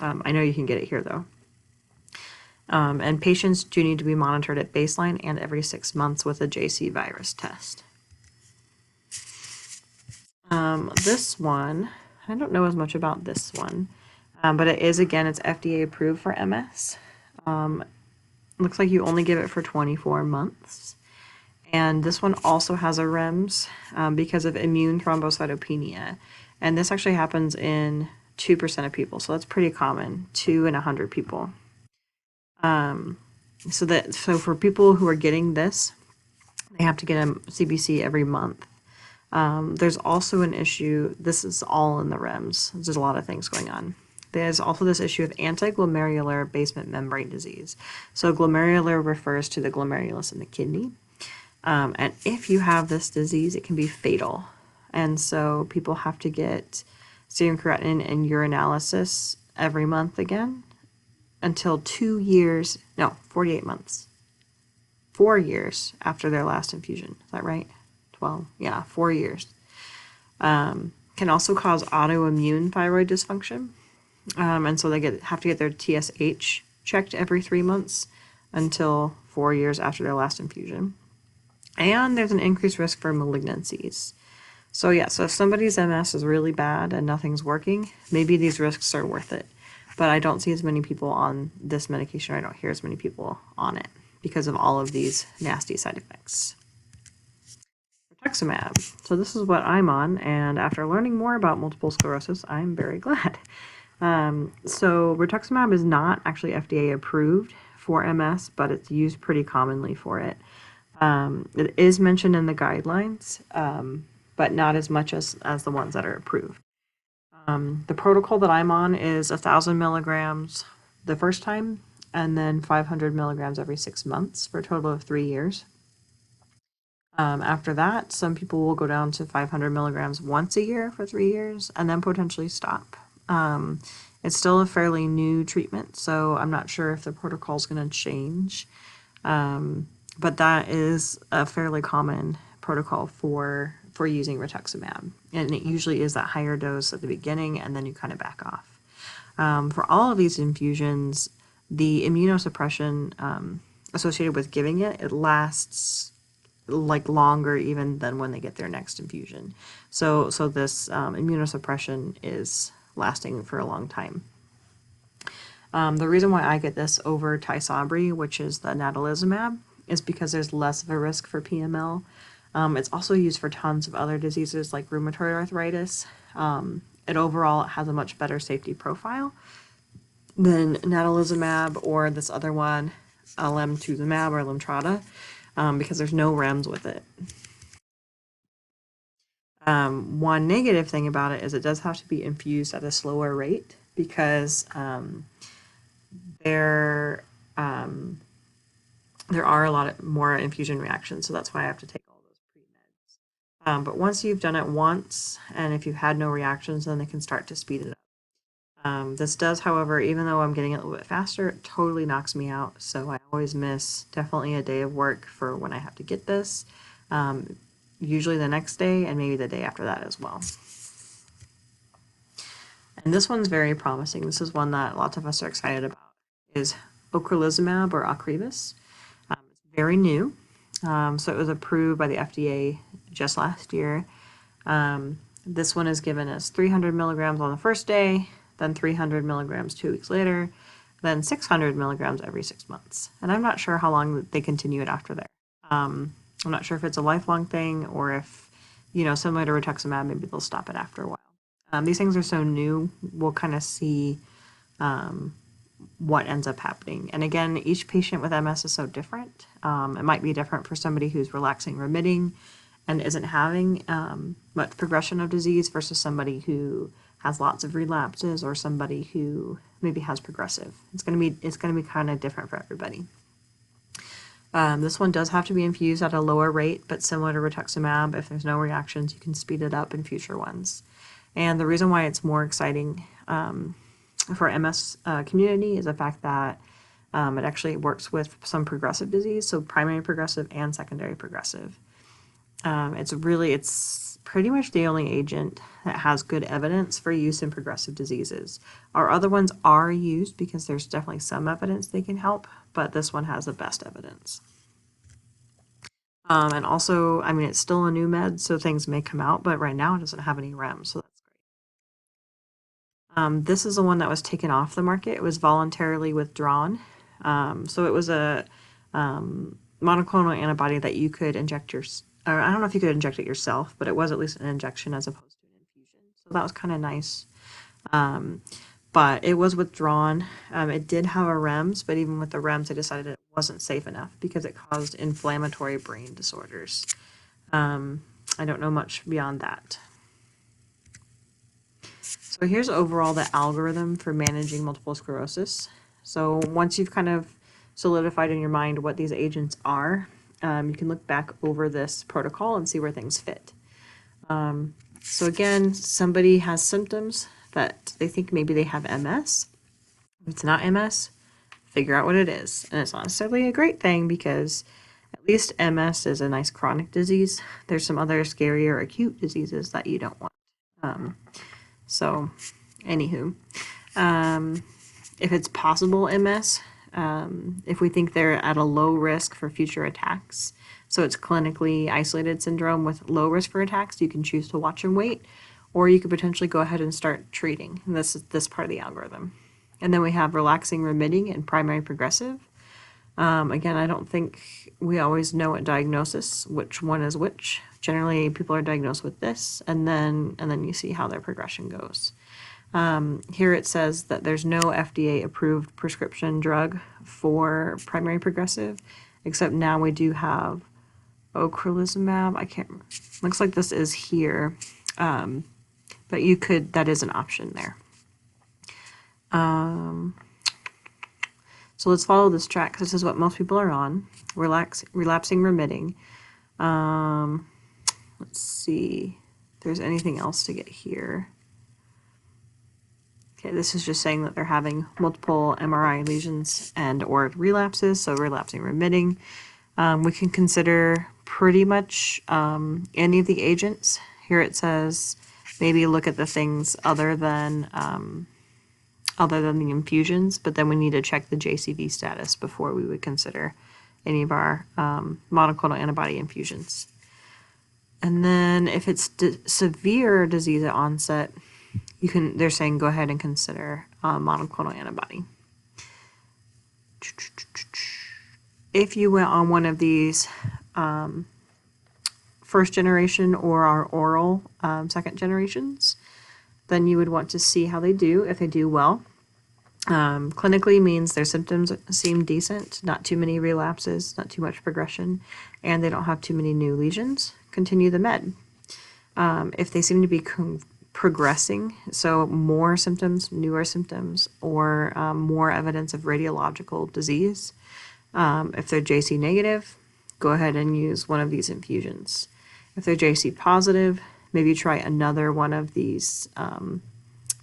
I know you can get it here, though. And patients do need to be monitored at baseline and every 6 months with a JC virus test. This one, I don't know as much about this one, but it is, again, it's FDA approved for MS. Looks like you only give it for 24 months. And this one also has a REMS because of immune thrombocytopenia. And this actually happens in 2% of people, so that's pretty common, 2 in 100 people. So for people who are getting this, they have to get a CBC every month. There's also an issue, this is all in the REMS, there's a lot of things going on. There's also this issue of antiglomerular basement membrane disease. So glomerular refers to the glomerulus in the kidney. And if you have this disease, it can be fatal. And so people have to get serum creatinine and urinalysis every month again until 48 months. 4 years after their last infusion. Is that right? 12? Yeah, 4 years. Can also cause autoimmune thyroid dysfunction. And so they have to get their TSH checked every 3 months until 4 years after their last infusion. And there's an increased risk for malignancies. So if somebody's MS is really bad and nothing's working, maybe these risks are worth it. But I don't see as many people on this medication, or I don't hear as many people on it because of all of these nasty side effects. rituximab. So this is what I'm on, and after learning more about multiple sclerosis, I'm very glad. So rituximab is not actually FDA approved for MS, but it's used pretty commonly for it. It is mentioned in the guidelines, but not as much as the ones that are approved. The protocol that I'm on is 1,000 milligrams the first time, and then 500 milligrams every 6 months for a total of 3 years. After that, some people will go down to 500 milligrams once a year for 3 years and then potentially stop. It's still a fairly new treatment, so I'm not sure if the protocol is going to change. But that is a fairly common protocol for using rituximab. And it usually is that higher dose at the beginning, and then you kind of back off. For all of these infusions, the immunosuppression associated with giving it lasts like longer even than when they get their next infusion. So this immunosuppression is lasting for a long time. The reason why I get this over Tysabri, which is the natalizumab, is because there's less of a risk for PML. It's also used for tons of other diseases like rheumatoid arthritis. It overall has a much better safety profile than natalizumab or this other one, alemtuzumab or Lemtrada, because there's no REMS with it. One negative thing about it is it does have to be infused at a slower rate because there are a lot more infusion reactions, so that's why I have to take all those pre-meds. But once you've done it once, and if you've had no reactions, then they can start to speed it up. This does, however, even though I'm getting it a little bit faster, it totally knocks me out, so I always miss definitely a day of work for when I have to get this, usually the next day and maybe the day after that as well. And this one's very promising. This is one that lots of us are excited about, is ocrelizumab or Ocrevus. It's very new, so it was approved by the FDA just last year. This one is given as 300 milligrams on the first day, then 300 milligrams 2 weeks later, then 600 milligrams every 6 months. And I'm not sure how long they continue it after there. I'm not sure if it's a lifelong thing or if, similar to rituximab, maybe they'll stop it after a while. These things are so new, we'll kind of see what ends up happening. And again, each patient with MS is so different. It might be different for somebody who's relaxing remitting and isn't having much progression of disease versus somebody who has lots of relapses or somebody who maybe has progressive. It's going to be kind of different for everybody. This one does have to be infused at a lower rate, but similar to rituximab, if there's no reactions, you can speed it up in future ones. And the reason why it's more exciting for MS community is the fact that it actually works with some progressive disease, so primary progressive and secondary progressive. It's pretty much the only agent that has good evidence for use in progressive diseases. Our other ones are used because there's definitely some evidence they can help, but this one has the best evidence. And also, it's still a new med, so things may come out, but right now it doesn't have any REMS, so that's great. This is the one that was taken off the market. It was voluntarily withdrawn. So it was a monoclonal antibody that you could inject or I don't know if you could inject it yourself, but it was at least an injection as opposed to an infusion. So that was kind of nice. But it was withdrawn. It did have a REMS, but even with the REMS, they decided it wasn't safe enough because it caused inflammatory brain disorders. I don't know much beyond that. So here's overall the algorithm for managing multiple sclerosis. So once you've kind of solidified in your mind what these agents are, you can look back over this protocol and see where things fit. So again, somebody has symptoms that they think maybe they have MS. If it's not MS, figure out what it is. And it's not necessarily a great thing because at least MS is a nice chronic disease. There's some other scarier acute diseases that you don't want. So anywho, if it's possible MS, if we think they're at a low risk for future attacks, so it's clinically isolated syndrome with low risk for attacks, you can choose to watch and wait, or you could potentially go ahead and start treating. And this is this part of the algorithm. And then we have relaxing remitting and primary progressive. Again, I don't think we always know at diagnosis which one is which, Generally, people are diagnosed with this, and then you see how their progression goes. Here it says that there's no FDA-approved prescription drug for primary progressive, except now we do have ocrelizumab. I can't. Looks like this is here, but you could. That is an option there. So let's follow this track. This is what most people are on. Relapsing, remitting. Let's see if there's anything else to get here. Okay, this is just saying that they're having multiple MRI lesions and or relapses, so relapsing, remitting. We can consider pretty much any of the agents. Here it says maybe look at the things other than the infusions, but then we need to check the JCV status before we would consider any of our monoclonal antibody infusions. And then if it's severe disease at onset, they're saying go ahead and consider monoclonal antibody. If you went on one of these first generation or our oral second generations, then you would want to see how they do. If they do well, clinically means their symptoms seem decent, not too many relapses, not too much progression, and they don't have too many new lesions, continue the med. If they seem to be progressing, so more symptoms, newer symptoms, or more evidence of radiological disease, if they're JC negative, go ahead and use one of these infusions. If they're JC positive, maybe try another one of these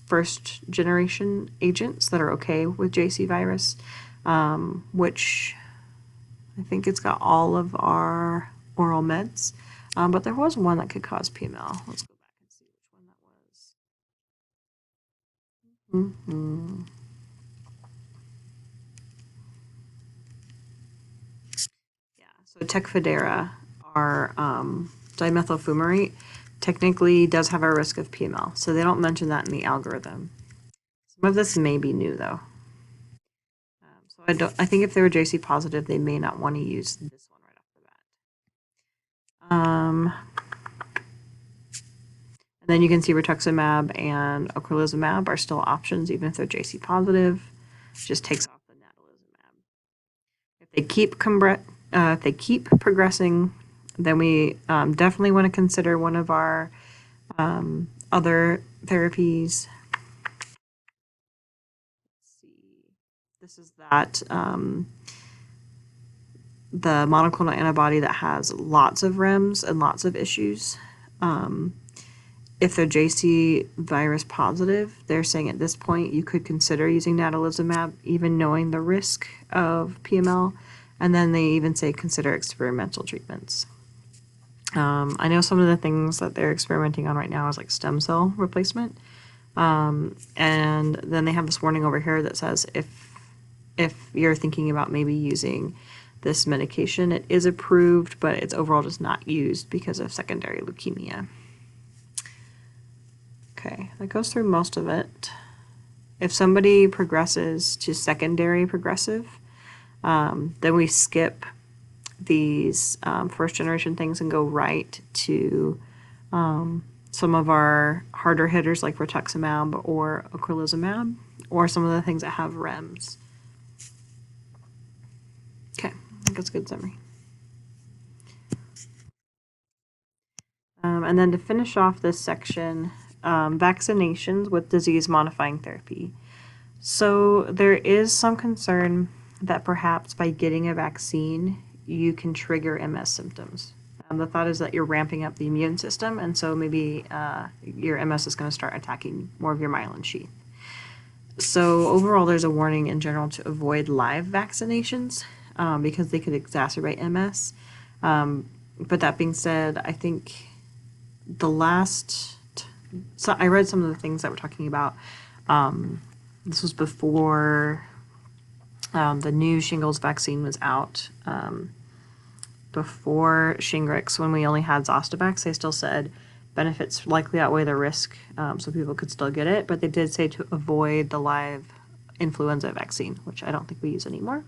first generation agents that are okay with JC virus, which I think it's got all of our oral meds, but there was one that could cause PML. Let's go back and see which one that was. Yeah, so Tecfidera, our dimethyl fumarate, technically does have a risk of PML, so they don't mention that in the algorithm. Some of this may be new though. So I think if they were JC positive, they may not want to use this one right off the bat. And then you can see rituximab and ocrelizumab are still options, even if they're JC positive. It just takes off the natalizumab. If they keep progressing, then we definitely want to consider one of our other therapies. Let's see. This is that the monoclonal antibody that has lots of REMS and lots of issues. If they're JC virus positive, they're saying at this point you could consider using natalizumab, even knowing the risk of PML. And then they even say consider experimental treatments. I know some of the things that they're experimenting on right now is like stem cell replacement. And then they have this warning over here that says if you're thinking about maybe using this medication, it is approved, but it's overall just not used because of secondary leukemia. Okay, that goes through most of it. If somebody progresses to secondary progressive, then we skip these first generation things and go right to some of our harder hitters like rituximab or ocrelizumab, or some of the things that have REMS. Okay, I think that's a good summary. And then to finish off this section, vaccinations with disease-modifying therapy. So there is some concern that perhaps by getting a vaccine, you can trigger MS symptoms. The thought is that you're ramping up the immune system, and so maybe your MS is going to start attacking more of your myelin sheath. So overall, there's a warning in general to avoid live vaccinations because they could exacerbate MS. But that being said, I think so I read some of the things that we're talking about. This was before the new shingles vaccine was out. Before Shingrix, when we only had Zostavax, they still said benefits likely outweigh the risk, so people could still get it. But they did say to avoid the live influenza vaccine, which I don't think we use anymore.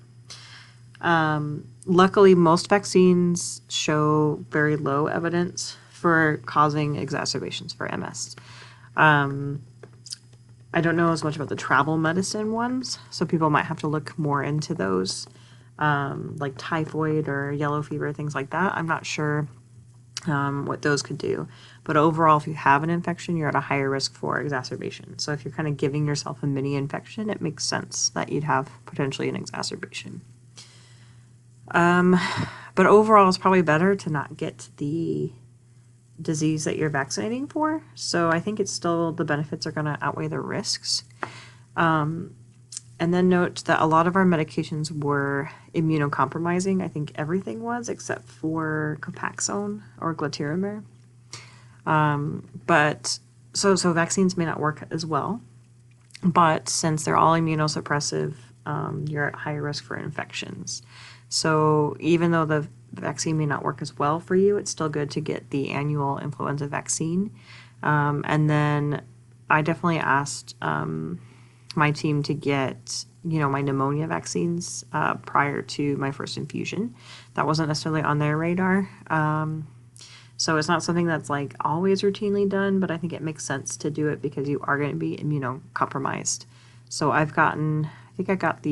Luckily, most vaccines show very low evidence for causing exacerbations for MS. I don't know as much about the travel medicine ones, so people might have to look more into those, like typhoid or yellow fever, things like that. I'm not sure what those could do. But overall, if you have an infection, you're at a higher risk for exacerbation. So if you're kind of giving yourself a mini infection, it makes sense that you'd have potentially an exacerbation. But overall, it's probably better to not get the disease that you're vaccinating for. So I think it's still, the benefits are going to outweigh the risks. And then note that a lot of our medications were immunocompromising. I think everything was except for Copaxone or Glatiramer. But so vaccines may not work as well. But since they're all immunosuppressive, you're at higher risk for infections. So even though the vaccine may not work as well for you, it's still good to get the annual influenza vaccine. And then I definitely asked my team to get, my pneumonia vaccines prior to my first infusion. That wasn't necessarily on their radar. So it's not something that's like always routinely done, but I think it makes sense to do it because you are going to be immunocompromised. So I think I got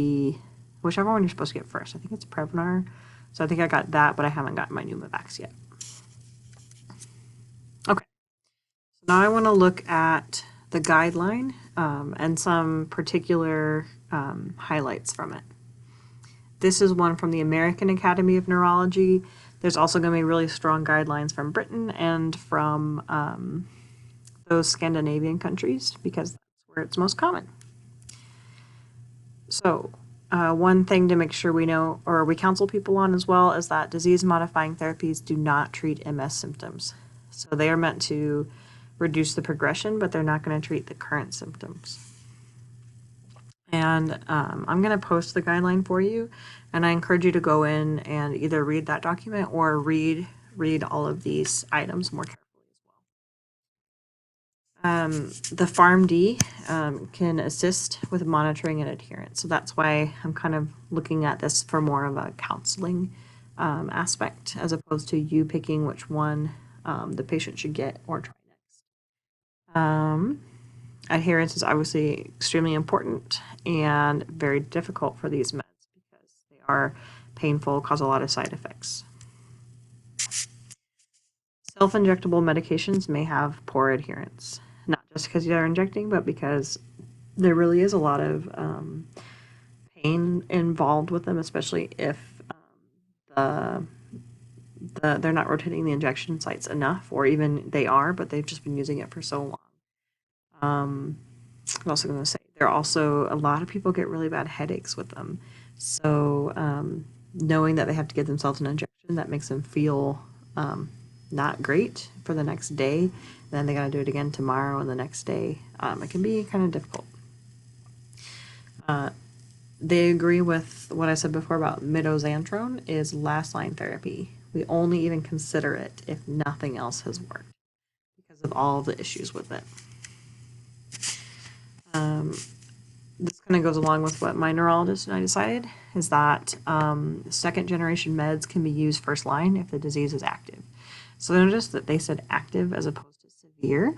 whichever one you're supposed to get first. I think it's Prevnar. So I think I got that, but I haven't gotten my Pneumovax yet. Okay. So now I want to look at the guideline and some particular highlights from it. This is one from the American Academy of Neurology. There's also going to be really strong guidelines from Britain and from those Scandinavian countries because that's where it's most common. So one thing to make sure we know, or we counsel people on as well, is that disease-modifying therapies do not treat MS symptoms. So they are meant to reduce the progression, but they're not going to treat the current symptoms. And I'm going to post the guideline for you, and I encourage you to go in and either read that document or read all of these items more carefully as well. The PharmD can assist with monitoring and adherence. So that's why I'm kind of looking at this for more of a counseling aspect as opposed to you picking which one the patient should get or try next. Adherence is obviously extremely important and very difficult for these meds because they are painful, cause a lot of side effects. Self-injectable medications may have poor adherence, not just because you're injecting, but because there really is a lot of pain involved with them, especially if they're not rotating the injection sites enough, or even they are, but they've just been using it for so long. I'm also going to say there are also a lot of people get really bad headaches with them. So knowing that they have to give themselves an injection that makes them feel not great for the next day, then they got to do it again tomorrow and the next day. It can be kind of difficult. They agree with what I said before about midazolam is last line therapy. We only even consider it if nothing else has worked because of all the issues with it. This kind of goes along with what my neurologist and I decided, is that second generation meds can be used first line if the disease is active. So notice that they said active as opposed to severe.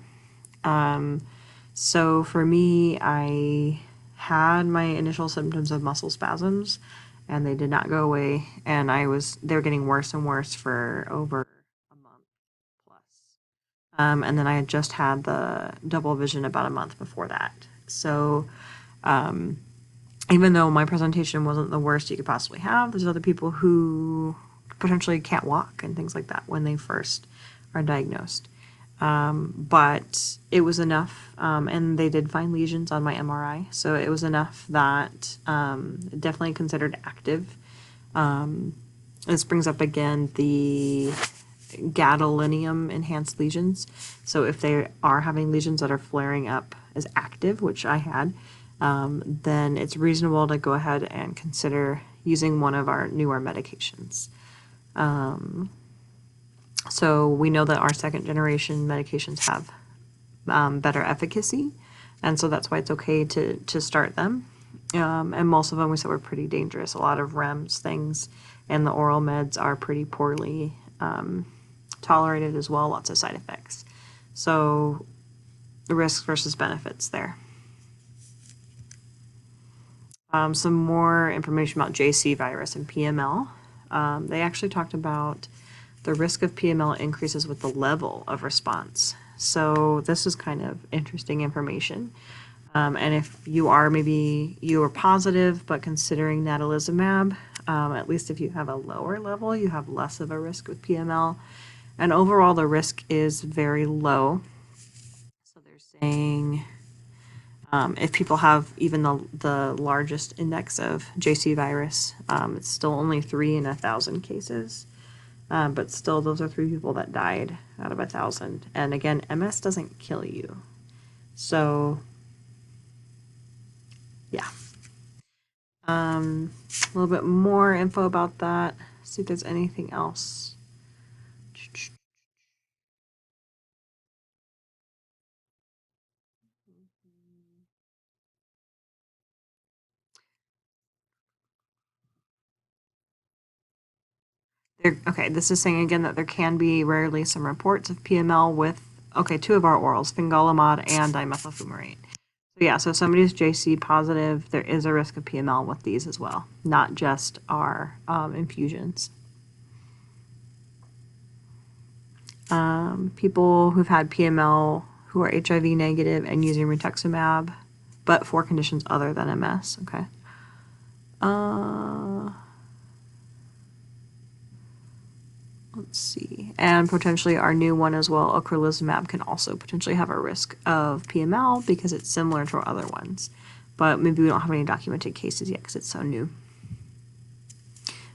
So for me, I had my initial symptoms of muscle spasms and they did not go away, and they were getting worse and worse for over a month plus. And then I had just had the double vision about a month before that. So even though my presentation wasn't the worst you could possibly have, there's other people who potentially can't walk and things like that when they first are diagnosed. But it was enough, and they did find lesions on my MRI, so it was enough that definitely considered active. This brings up again the gadolinium enhanced lesions. So if they are having lesions that are flaring up as active, which I had, then it's reasonable to go ahead and consider using one of our newer medications. So we know that our second generation medications have better efficacy, and so that's why it's okay to start them. And most of them we said were pretty dangerous. A lot of REMS things, and the oral meds are pretty poorly tolerated as well. Lots of side effects. So, risk versus benefits there. Some more information about JC virus and PML. They actually talked about the risk of PML increases with the level of response. So this is kind of interesting information. And if you are maybe you are positive but considering natalizumab, at least if you have a lower level, you have less of a risk with PML. And overall, the risk is very low. So they're saying if people have even the largest index of JC virus, it's still only 3 in 1,000 cases. But still, those are 3 people that died out of 1,000. And again, MS doesn't kill you. So, yeah. A little bit more info about that. See if there's anything else. Okay, this is saying again that there can be rarely some reports of PML with, okay, 2 of our orals, fingolimod and dimethyl fumarate. So yeah, so if somebody's JC positive, there is a risk of PML with these as well, not just our infusions. People who've had PML who are HIV negative and using rituximab, but for conditions other than MS, okay. Let's see. And potentially our new one as well, ocrelizumab, can also potentially have a risk of PML because it's similar to our other ones. But maybe we don't have any documented cases yet because it's so new.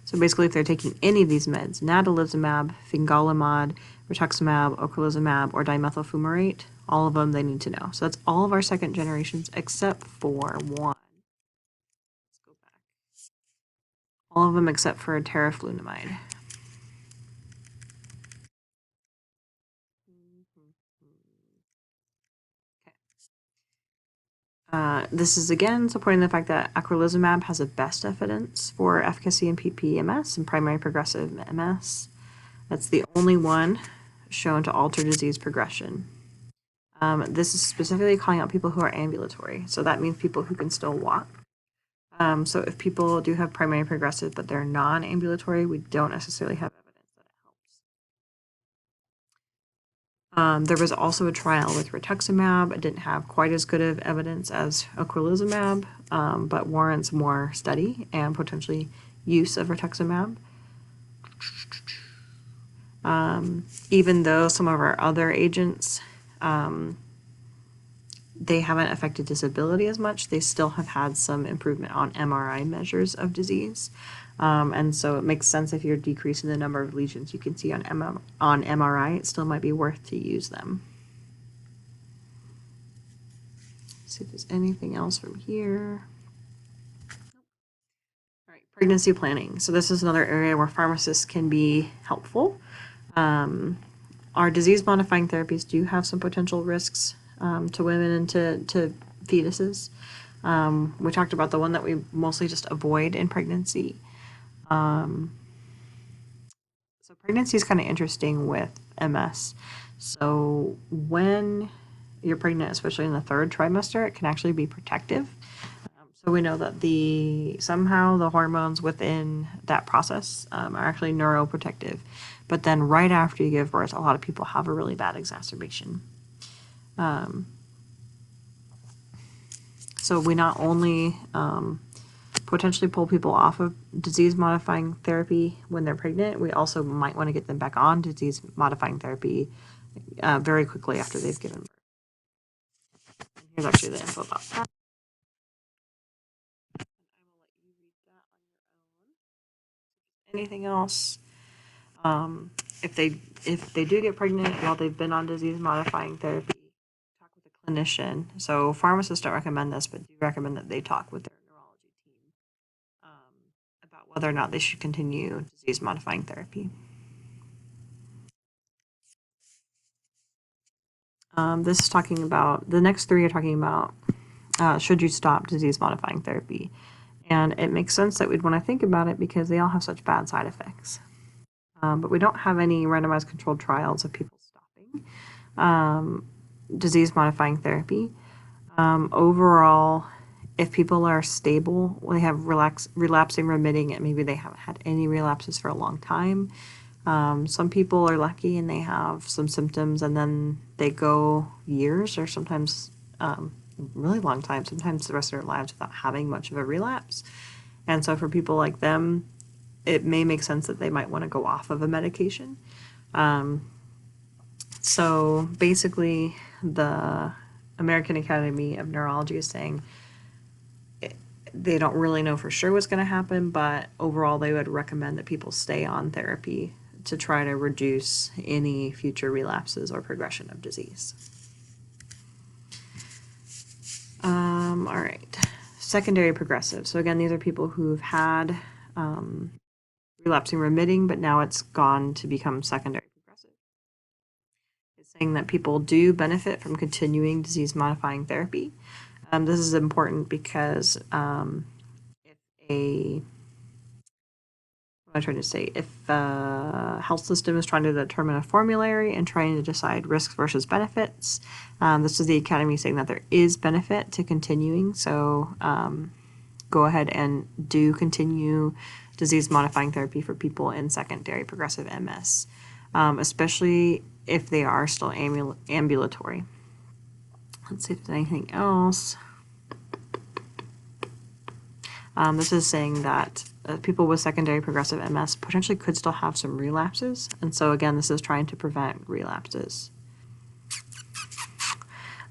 So basically, if they're taking any of these meds, natalizumab, fingolimod, rituximab, ocrelizumab, or dimethyl fumarate, all of them they need to know. So that's all of our second generations except for one. Let's go back. All of them except for teriflunomide. This is again supporting the fact that ocrelizumab has the best evidence for efficacy in PPMS and primary progressive MS. That's the only one shown to alter disease progression. This is specifically calling out people who are ambulatory, so that means people who can still walk. So if people do have primary progressive but they're non-ambulatory, we don't necessarily have evidence that it helps. There was also a trial with rituximab. It didn't have quite as good of evidence as ocrelizumab, but warrants more study and potentially use of rituximab. Even though some of our other agents, they haven't affected disability as much, they still have had some improvement on MRI measures of disease. And so it makes sense if you're decreasing the number of lesions you can see on MRI, it still might be worth to use them. See if there's anything else from here. All right, pregnancy planning. So this is another area where pharmacists can be helpful. Our disease-modifying therapies do have some potential risks to women and to fetuses. We talked about the one that we mostly just avoid in pregnancy. So pregnancy is kind of interesting with MS. So when you're pregnant, especially in the 3rd trimester, it can actually be protective. So we know that somehow the hormones within that process are actually neuroprotective. But then right after you give birth, a lot of people have a really bad exacerbation. So we not only potentially pull people off of disease-modifying therapy when they're pregnant, we also might want to get them back on disease-modifying therapy very quickly after they've given birth. And here's actually the info about that. I will let you read that on your own. Anything else? If they do get pregnant while they've been on disease-modifying therapy, talk with a clinician. So pharmacists don't recommend this, but do recommend that they talk with their neurology team about whether or not they should continue disease-modifying therapy. This is talking about, the next 3 are talking about should you stop disease-modifying therapy? And it makes sense that we'd want to think about it because they all have such bad side effects. But we don't have any randomized controlled trials of people stopping disease-modifying therapy. Overall, if people are stable, they have relapsing, remitting, and maybe they haven't had any relapses for a long time. Some people are lucky and they have some symptoms and then they go years or sometimes really long time, sometimes the rest of their lives without having much of a relapse. And so for people like them, it may make sense that they might want to go off of a medication. So basically, the American Academy of Neurology is saying they don't really know for sure what's going to happen, but overall, they would recommend that people stay on therapy to try to reduce any future relapses or progression of disease. All right. Secondary progressive. So again, these are people who've had relapsing remitting, but now it's gone to become secondary progressive. It's saying that people do benefit from continuing disease-modifying therapy. This is important because if a what am I trying to say? If a health system is trying to determine a formulary and trying to decide risks versus benefits, this is the Academy saying that there is benefit to continuing. So go ahead and do continue disease-modifying therapy for people in secondary progressive MS, especially if they are still ambulatory. Let's see if there's anything else. This is saying that people with secondary progressive MS potentially could still have some relapses. And so again, this is trying to prevent relapses.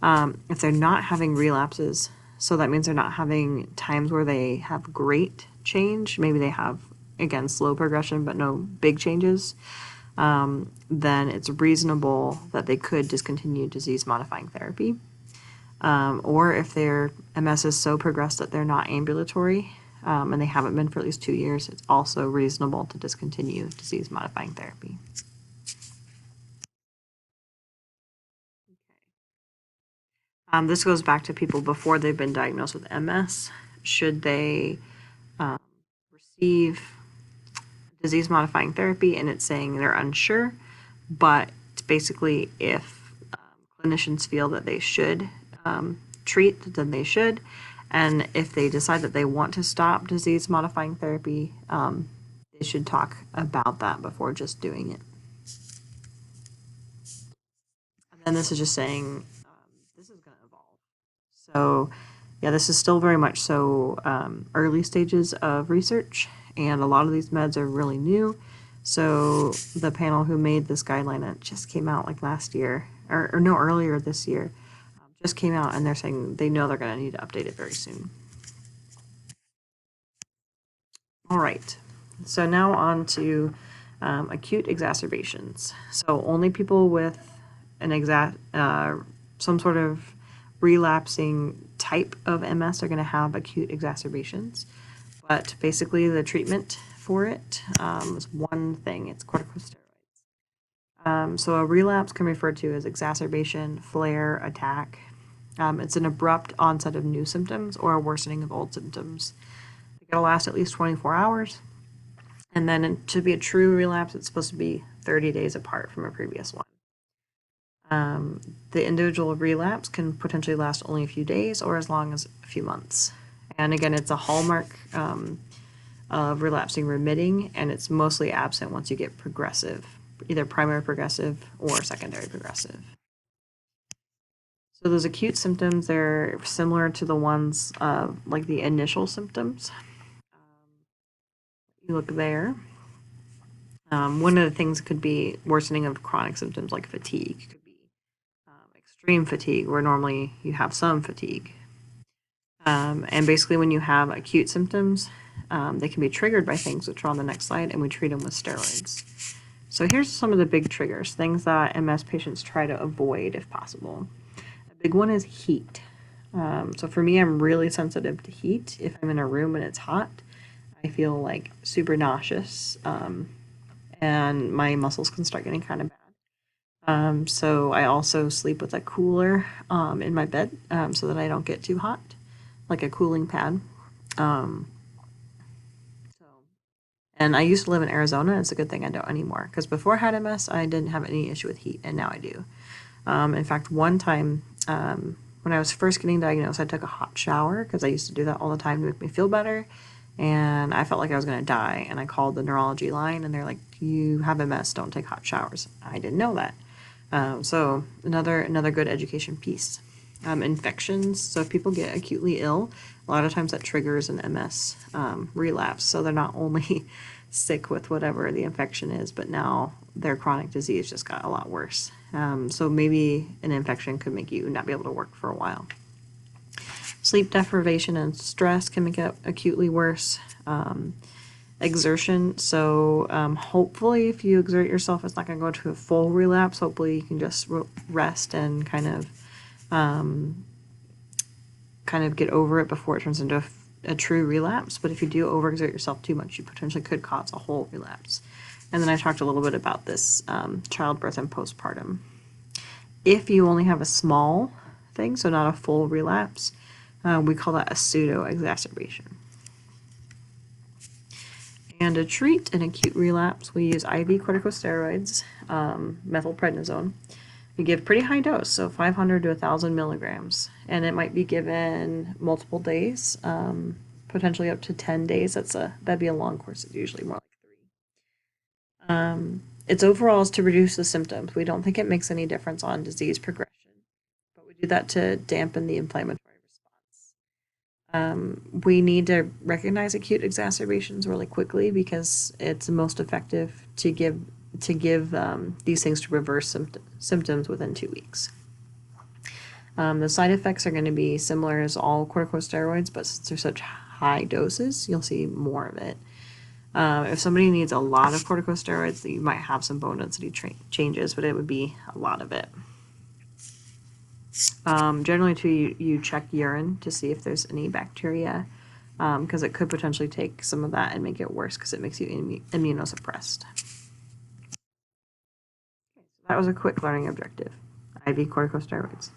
If they're not having relapses, so that means they're not having times where they have great change. Maybe they have, again, slow progression, but no big changes. Then it's reasonable that they could discontinue disease-modifying therapy. Or if their MS is so progressed that they're not ambulatory and they haven't been for at least 2 years, it's also reasonable to discontinue disease-modifying therapy. This goes back to people before they've been diagnosed with MS. Should they receive disease-modifying therapy? And it's saying they're unsure, but it's basically if clinicians feel that they should treat, then they should. And if they decide that they want to stop disease-modifying therapy, they should talk about that before just doing it. And then this is just saying this is going to evolve. So yeah, this is still very much so early stages of research, and a lot of these meds are really new. So the panel who made this guideline, it just came out like last year, or no, earlier this year, just came out, and they're saying they know they're going to need to update it very soon. All right, so now on to acute exacerbations. So only people with an some sort of relapsing type of MS are going to have acute exacerbations. But basically the treatment for it is one thing, it's corticosteroids. So a relapse can be referred to as exacerbation, flare, attack. It's an abrupt onset of new symptoms or a worsening of old symptoms. It's going to last at least 24 hours. And then to be a true relapse, it's supposed to be 30 days apart from a previous one. The individual relapse can potentially last only a few days or as long as a few months. And again, it's a hallmark of relapsing remitting, and it's mostly absent once you get progressive, either primary progressive or secondary progressive. So those acute symptoms, they're similar to the ones like the initial symptoms. You look there. One of the things could be worsening of chronic symptoms like fatigue. It could be extreme fatigue, where normally you have some fatigue. And basically when you have acute symptoms, they can be triggered by things which are on the next slide, and we treat them with steroids. So here's some of the big triggers, things that MS patients try to avoid if possible. A big one is heat. So for me, I'm really sensitive to heat. If I'm in a room and it's hot, I feel like super nauseous, and my muscles can start getting kind of bad. So I also sleep with a cooler in my bed so that I don't get too hot. like a cooling pad. So, and I used to live in Arizona. It's a good thing I don't anymore, because before I had MS, I didn't have any issue with heat, and now I do. In fact, one time when I was first getting diagnosed, I took a hot shower because I used to do that all the time to make me feel better. And I felt like I was going to die. And I called the neurology line, and they're like, "You have MS, don't take hot showers." I didn't know that. So another good education piece. Infections. So if people get acutely ill, a lot of times that triggers an MS relapse. So they're not only sick with whatever the infection is, but now their chronic disease just got a lot worse. So maybe an infection could make you not be able to work for a while. Sleep deprivation and stress can make it acutely worse. Exertion. So hopefully if you exert yourself, it's not going to go to a full relapse. Hopefully you can just rest and kind of get over it before it turns into a true relapse. But if you do overexert yourself too much, you potentially could cause a whole relapse. And then I talked a little bit about this childbirth and postpartum. If you only have a small thing, so not a full relapse, we call that a pseudo exacerbation. And to treat an acute relapse, we use IV corticosteroids, methylprednisone. We give pretty high dose, so 500 to 1,000 milligrams, and it might be given multiple days, potentially up to 10 days. That'd be a long course. It's usually more like 3. Its overall is to reduce the symptoms. We don't think it makes any difference on disease progression, but we do that to dampen the inflammatory response. We need to recognize acute exacerbations really quickly because it's most effective to give these things to reverse symptoms within 2 weeks. The side effects are going to be similar as all corticosteroids, but since they're such high doses, you'll see more of it. If somebody needs a lot of corticosteroids, you might have some bone density changes, but it would be a lot of it. Generally, too, you check urine to see if there's any bacteria, because it could potentially take some of that and make it worse because it makes you immunosuppressed. That was a quick learning objective, IV corticosteroids.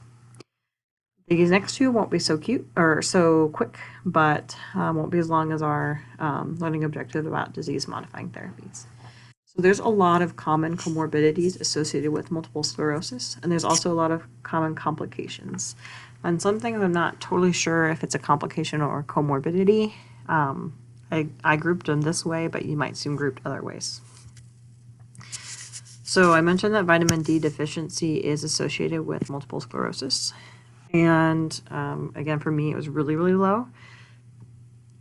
These next two won't be so cute or so quick, but won't be as long as our learning objective about disease-modifying therapies. So there's a lot of common comorbidities associated with multiple sclerosis, and there's also a lot of common complications. And some things I'm not totally sure if it's a complication or a comorbidity. I grouped them this way, but you might see them grouped other ways. So I mentioned that vitamin D deficiency is associated with multiple sclerosis. And again, for me, it was really, really low.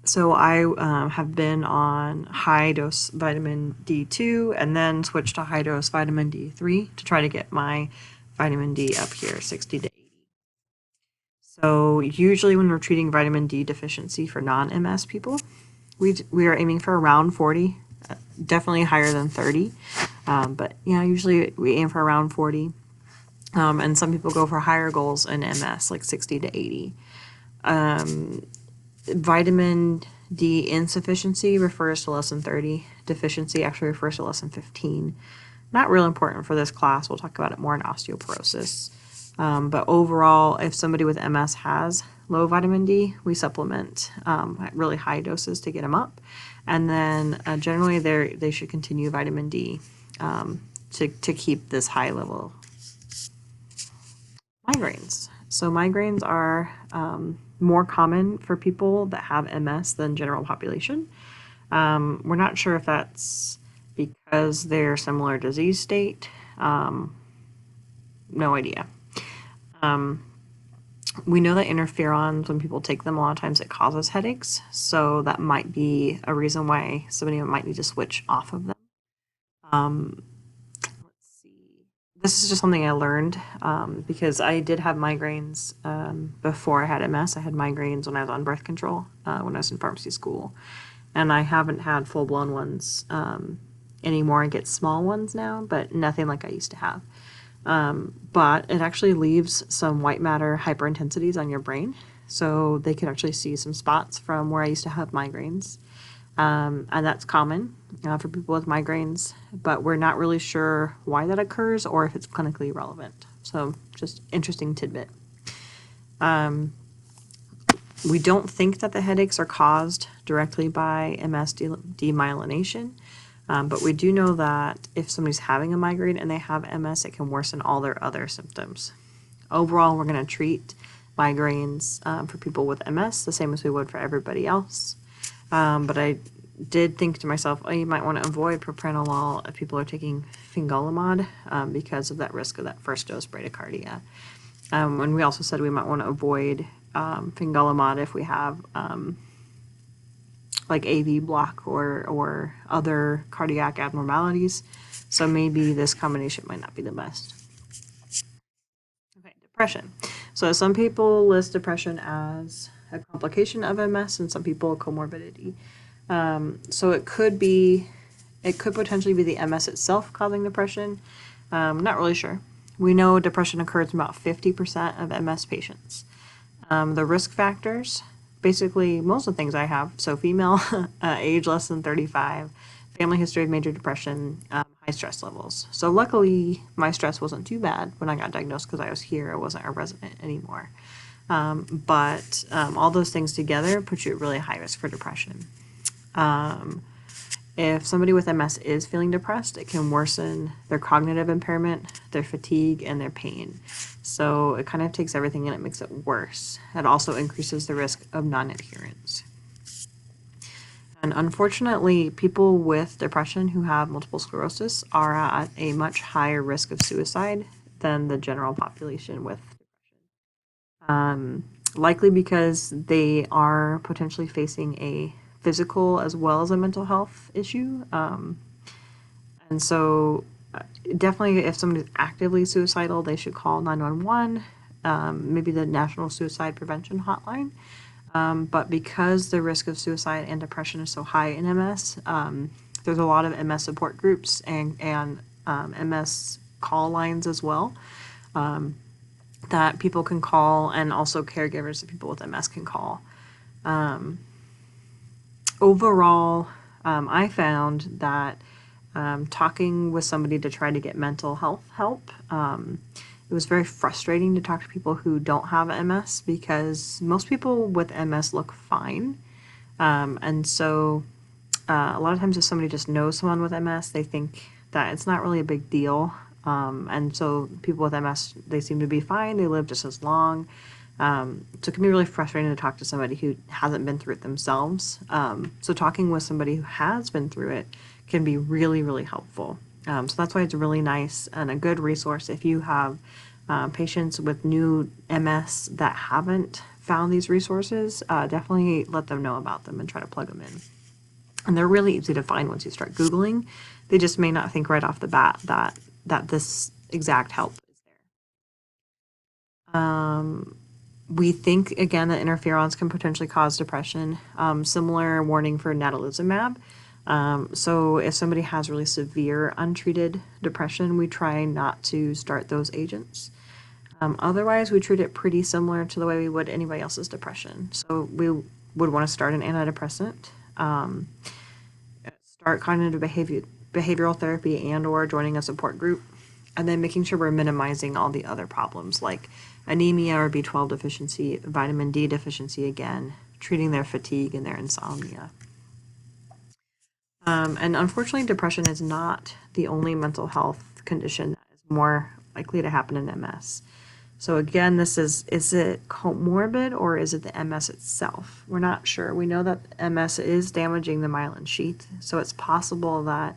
So I have been on high-dose vitamin D2 and then switched to high-dose vitamin D3 to try to get my vitamin D up here, 60 to 80. So usually when we're treating vitamin D deficiency for non-MS people, we are aiming for around 40, definitely higher than 30. But usually we aim for around 40. And some people go for higher goals in MS, like 60 to 80. Vitamin D insufficiency refers to less than 30. Deficiency actually refers to less than 15. Not real important for this class. We'll talk about it more in osteoporosis. But overall, if somebody with MS has low vitamin D, we supplement at really high doses to get them up. And then generally they should continue vitamin D to keep this high level. Migraines. So migraines are more common for people that have MS than general population. We're not sure if that's because they're similar disease state. No idea. We know that interferons, when people take them, a lot of times it causes headaches. So that might be a reason why somebody might need to switch off of them. This is just something I learned because I did have migraines before I had MS. I had migraines when I was on birth control, when I was in pharmacy school. And I haven't had full-blown ones anymore. I get small ones now, but nothing like I used to have. But it actually leaves some white matter hyperintensities on your brain. So they could actually see some spots from where I used to have migraines. And that's common for people with migraines, but we're not really sure why that occurs or if it's clinically relevant. So just interesting tidbit. We don't think that the headaches are caused directly by MS demyelination, but we do know that if somebody's having a migraine and they have MS, it can worsen all their other symptoms. Overall, we're going to treat migraines for people with MS the same as we would for everybody else. But I did think to myself, oh, you might want to avoid propranolol if people are taking fingolimod because of that risk of that first dose bradycardia. And we also said we might want to avoid fingolimod if we have like AV block or other cardiac abnormalities. So maybe this combination might not be the best. Okay, depression. So some people list depression as a complication of MS and some people comorbidity. So it could potentially be the MS itself causing depression. Not really sure. We know depression occurs in about 50% of MS patients. The risk factors, basically most of the things I have, so female, age less than 35, family history of major depression, high stress levels. So luckily my stress wasn't too bad when I got diagnosed because I was here, I wasn't a resident anymore. But all those things together put you at really high risk for depression. If somebody with MS is feeling depressed, it can worsen their cognitive impairment, their fatigue, and their pain. So it kind of takes everything and it makes it worse. It also increases the risk of non-adherence. And unfortunately, people with depression who have multiple sclerosis are at a much higher risk of suicide than the general population with depression. Likely because they are potentially facing a physical as well as a mental health issue. And so definitely if somebody's actively suicidal, they should call 911, maybe the National Suicide Prevention Hotline. But because the risk of suicide and depression is so high in MS, there's a lot of MS support groups and MS call lines as well that people can call, and also caregivers that people with MS can call. Overall, I found that talking with somebody to try to get mental health help, it was very frustrating to talk to people who don't have MS because most people with MS look fine. And so a lot of times if somebody just knows someone with MS, they think that it's not really a big deal. And so people with MS, they seem to be fine. They live just as long. So it can be really frustrating to talk to somebody who hasn't been through it themselves. So talking with somebody who has been through it can be really, really helpful. So that's why it's really nice and a good resource if you have patients with new MS that haven't found these resources. Definitely let them know about them and try to plug them in. And they're really easy to find once you start Googling. They just may not think right off the bat that this exact help is there. We think, again, that interferons can potentially cause depression. Similar warning for natalizumab. So if somebody has really severe untreated depression, we try not to start those agents. Otherwise, we treat it pretty similar to the way we would anybody else's depression. So we would want to start an antidepressant, start cognitive behavioral therapy and or joining a support group, and then making sure we're minimizing all the other problems like anemia or B12 deficiency, vitamin D deficiency again, treating their fatigue and their insomnia. And unfortunately, depression is not the only mental health condition that is more likely to happen in MS. So again, is it comorbid or is it the MS itself? We're not sure. We know that MS is damaging the myelin sheath, so it's possible that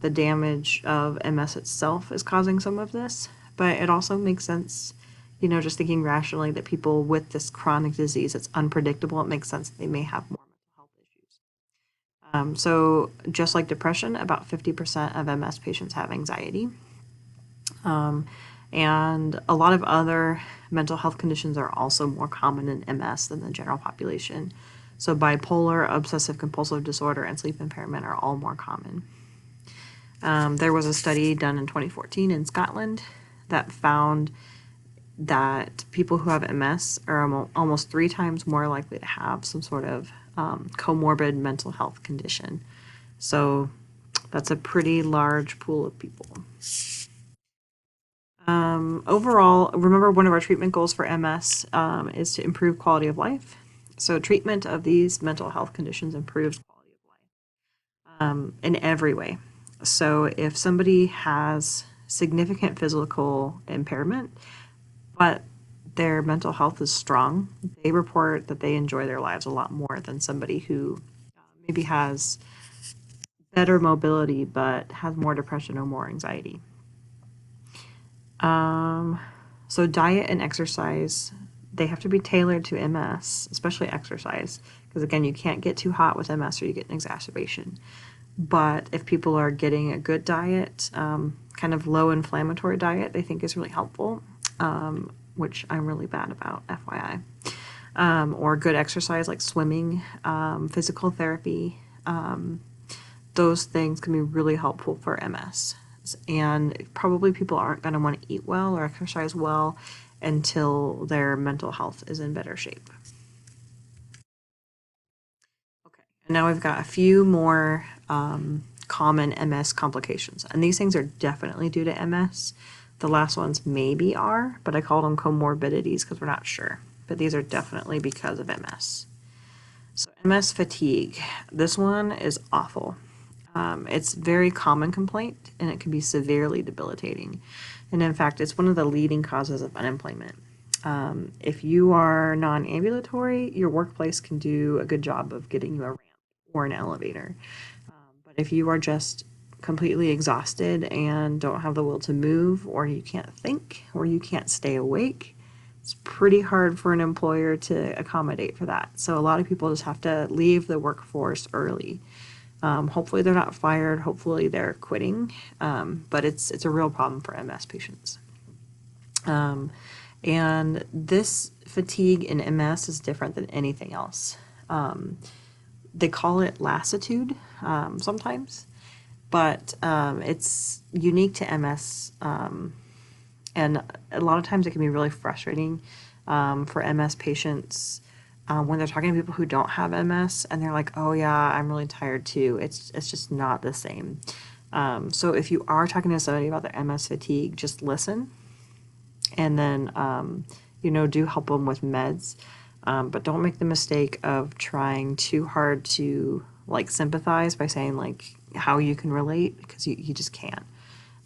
the damage of MS itself is causing some of this, but it also makes sense, just thinking rationally that people with this chronic disease, it's unpredictable, it makes sense that they may have more mental health issues. So just like depression, about 50% of MS patients have anxiety. And a lot of other mental health conditions are also more common in MS than the general population. So bipolar, obsessive compulsive disorder, and sleep impairment are all more common. There was a study done in 2014 in Scotland that found that people who have MS are almost 3 times more likely to have some sort of comorbid mental health condition. So that's a pretty large pool of people. Overall, remember one of our treatment goals for MS is to improve quality of life. So treatment of these mental health conditions improves quality of life in every way. So if somebody has significant physical impairment, but their mental health is strong, they report that they enjoy their lives a lot more than somebody who maybe has better mobility but has more depression or more anxiety. So diet and exercise, they have to be tailored to MS, especially exercise, because again, you can't get too hot with MS or you get an exacerbation. But if people are getting a good diet, kind of low inflammatory diet, they think is really helpful, which I'm really bad about, FYI. Or good exercise like swimming, physical therapy, those things can be really helpful for MS. And probably people aren't going to want to eat well or exercise well until their mental health is in better shape. Okay, and now we've got a few more common MS complications. And these things are definitely due to MS. The last ones maybe are, but I called them comorbidities because we're not sure. But these are definitely because of MS. So MS fatigue. This one is awful. It's a very common complaint, and it can be severely debilitating. And in fact, it's one of the leading causes of unemployment. If you are non-ambulatory, your workplace can do a good job of getting you a ramp or an elevator. But if you are just completely exhausted and don't have the will to move, or you can't think, or you can't stay awake, it's pretty hard for an employer to accommodate for that. So a lot of people just have to leave the workforce early. Hopefully they're not fired. Hopefully they're quitting. But it's a real problem for MS patients. And this fatigue in MS is different than anything else. They call it lassitude sometimes, but it's unique to MS. And a lot of times it can be really frustrating for MS patients when they're talking to people who don't have MS and they're like, oh yeah, I'm really tired too. It's just not the same. So if you are talking to somebody about their MS fatigue, just listen and then, do help them with meds. But don't make the mistake of trying too hard to like sympathize by saying like how you can relate, because you just can't.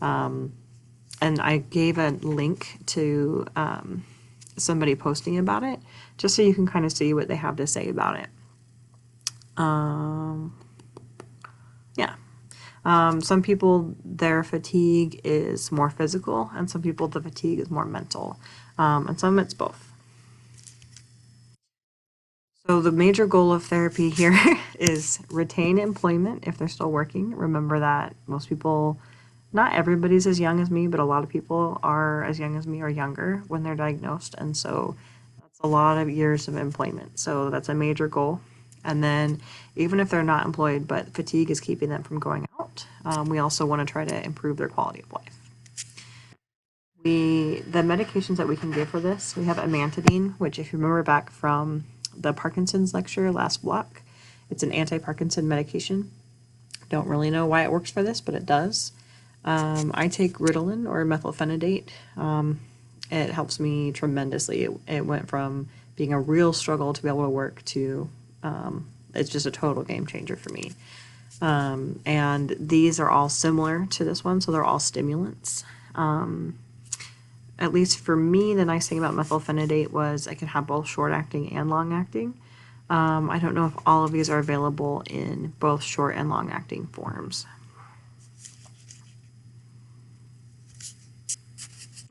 And I gave a link to somebody posting about it, just so you can kind of see what they have to say about it. Yeah. Some people, their fatigue is more physical, and some people, the fatigue is more mental. And some it's both. So the major goal of therapy here is retain employment if they're still working. Remember that most people, not everybody's as young as me, but a lot of people are as young as me or younger when they're diagnosed. And so that's a lot of years of employment. So that's a major goal. And then even if they're not employed, but fatigue is keeping them from going out, we also want to try to improve their quality of life. The medications that we can give for this, we have amantadine, which if you remember back from the Parkinson's lecture last block, it's an anti-Parkinson medication. Don't really know why it works for this, but it does. I take Ritalin or methylphenidate. It helps me tremendously. It went from being a real struggle to be able to work to it's just a total game changer for me. And these are all similar to this one, so they're all stimulants. At least for me, the nice thing about methylphenidate was I could have both short-acting and long-acting. I don't know if all of these are available in both short and long-acting forms.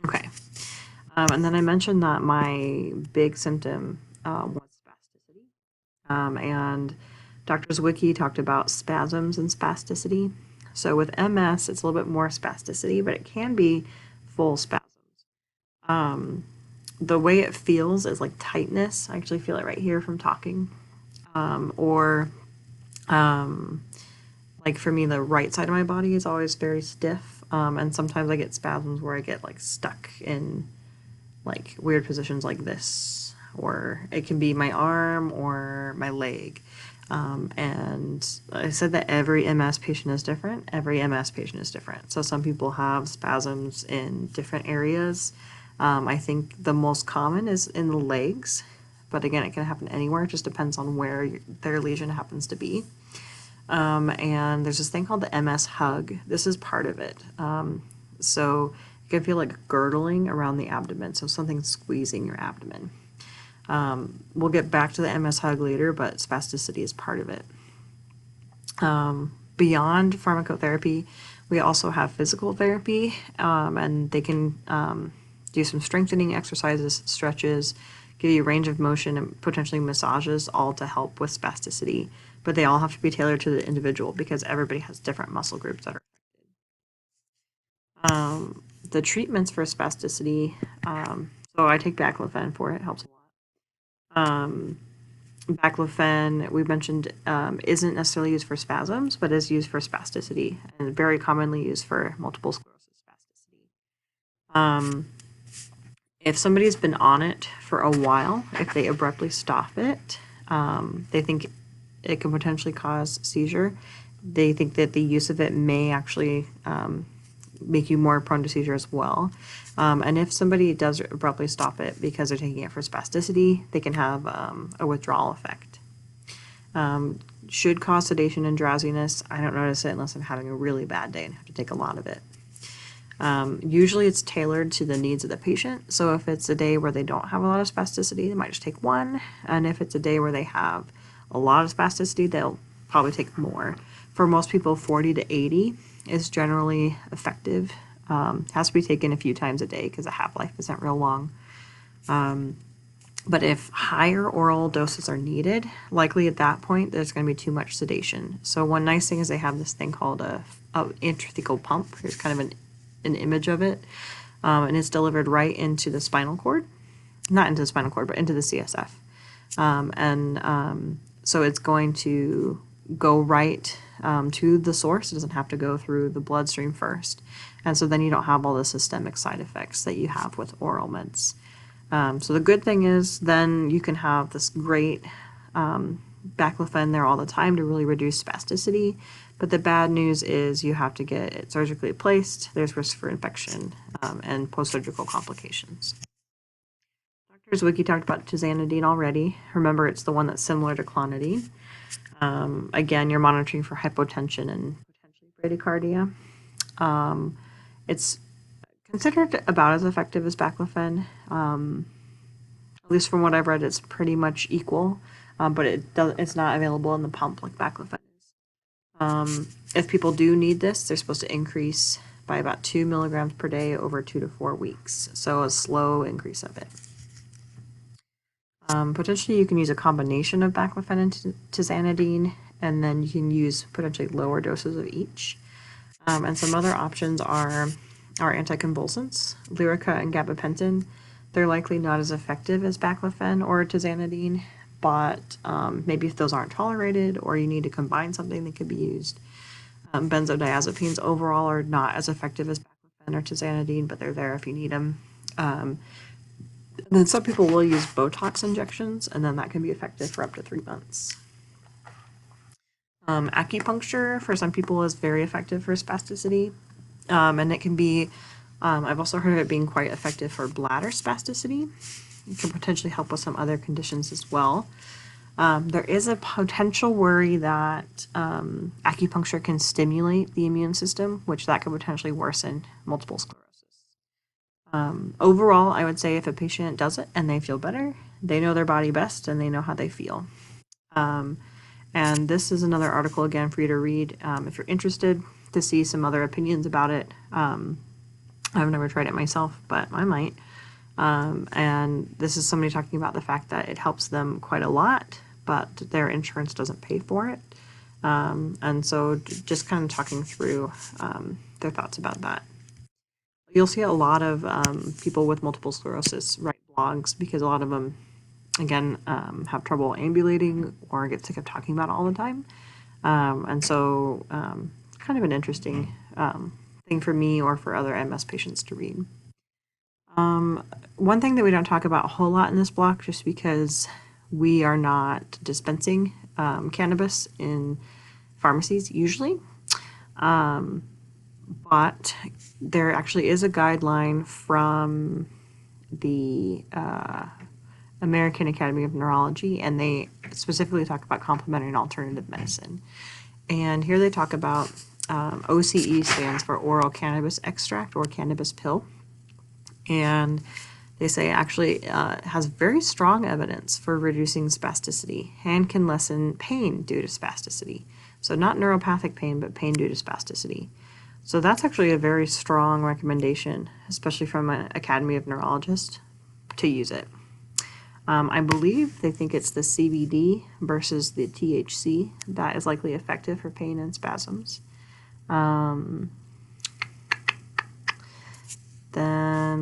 Okay. And then I mentioned that my big symptom was spasticity. And Dr. Zwicky talked about spasms and spasticity. So with MS, it's a little bit more spasticity, but it can be full spasms. The way it feels is like tightness. I actually feel it right here from talking. Like for me, the right side of my body is always very stiff. And sometimes I get spasms where I get like stuck in like weird positions like this, or it can be my arm or my leg. And I said that every MS patient is different. Every MS patient is different. So some people have spasms in different areas. I think the most common is in the legs, but again, it can happen anywhere. It just depends on where their lesion happens to be. And there's this thing called the MS hug. This is part of it. So you can feel like girdling around the abdomen, so something squeezing your abdomen. We'll get back to the MS hug later, but spasticity is part of it. Beyond pharmacotherapy, we also have physical therapy, and they can do some strengthening exercises, stretches, give you range of motion, and potentially massages, all to help with spasticity. But they all have to be tailored to the individual because everybody has different muscle groups that are affected. The treatments for spasticity, so I take baclofen for it, it helps a lot. Baclofen, we mentioned, isn't necessarily used for spasms, but is used for spasticity and very commonly used for multiple sclerosis spasticity. If somebody's been on it for a while, if they abruptly stop it, they think it can potentially cause seizure. They think that the use of it may actually make you more prone to seizure as well. And if somebody does abruptly stop it because they're taking it for spasticity, they can have a withdrawal effect. Should cause sedation and drowsiness. I don't notice it unless I'm having a really bad day and have to take a lot of it. Usually it's tailored to the needs of the patient. So if it's a day where they don't have a lot of spasticity, they might just take one. And if it's a day where they have a lot of spasticity, they'll probably take more. For most people, 40 to 80 is generally effective. Has to be taken a few times a day because the half-life isn't real long. But if higher oral doses are needed, likely at that point there's going to be too much sedation. So one nice thing is they have this thing called a intrathecal pump. Here's kind of an image of it. And it's delivered right into the spinal cord. Not into the spinal cord, but into the CSF. So it's going to go right to the source. It doesn't have to go through the bloodstream first. And so then you don't have all the systemic side effects that you have with oral meds. So the good thing is then you can have this great baclofen there all the time to really reduce spasticity. But the bad news is you have to get it surgically placed. There's risk for infection and post-surgical complications. Dr. Zwicky talked about tizanidine already. Remember, it's the one that's similar to clonidine. Again, you're monitoring for hypotension and potentially bradycardia. It's considered about as effective as baclofen. At least from what I've read, it's pretty much equal, but it's not available in the pump like baclofen is. If people do need this, they're supposed to increase by about 2 milligrams per day over 2 to 4 weeks, so a slow increase of it. Potentially, you can use a combination of baclofen and tizanidine, and then you can use potentially lower doses of each. And some other options are anticonvulsants, Lyrica and gabapentin. They're likely not as effective as baclofen or tizanidine, but maybe if those aren't tolerated or you need to combine something, they could be used. Benzodiazepines overall are not as effective as baclofen or tizanidine, but they're there if you need them. And then some people will use Botox injections, and then that can be effective for up to 3 months. Acupuncture for some people is very effective for spasticity, and it can be, I've also heard of it being quite effective for bladder spasticity. It can potentially help with some other conditions as well. There is a potential worry that acupuncture can stimulate the immune system, which that could potentially worsen multiple sclerosis. Overall, I would say if a patient does it and they feel better, they know their body best and they know how they feel. And this is another article again for you to read if you're interested to see some other opinions about it. I've never tried it myself, but I might. And this is somebody talking about the fact that it helps them quite a lot, but their insurance doesn't pay for it. And so just kind of talking through their thoughts about that. You'll see a lot of people with multiple sclerosis write blogs because a lot of them, again, have trouble ambulating or get sick of talking about it all the time. And so kind of an interesting thing for me or for other MS patients to read. One thing that we don't talk about a whole lot in this block, just because we are not dispensing cannabis in pharmacies usually, but there actually is a guideline from the American Academy of Neurology, and they specifically talk about complementary and alternative medicine. And here they talk about OCE stands for oral cannabis extract or cannabis pill. And they say actually has very strong evidence for reducing spasticity and can lessen pain due to spasticity. So not neuropathic pain, but pain due to spasticity. So that's actually a very strong recommendation, especially from an Academy of Neurologists, to use it. I believe they think it's the CBD versus the THC that is likely effective for pain and spasms. Then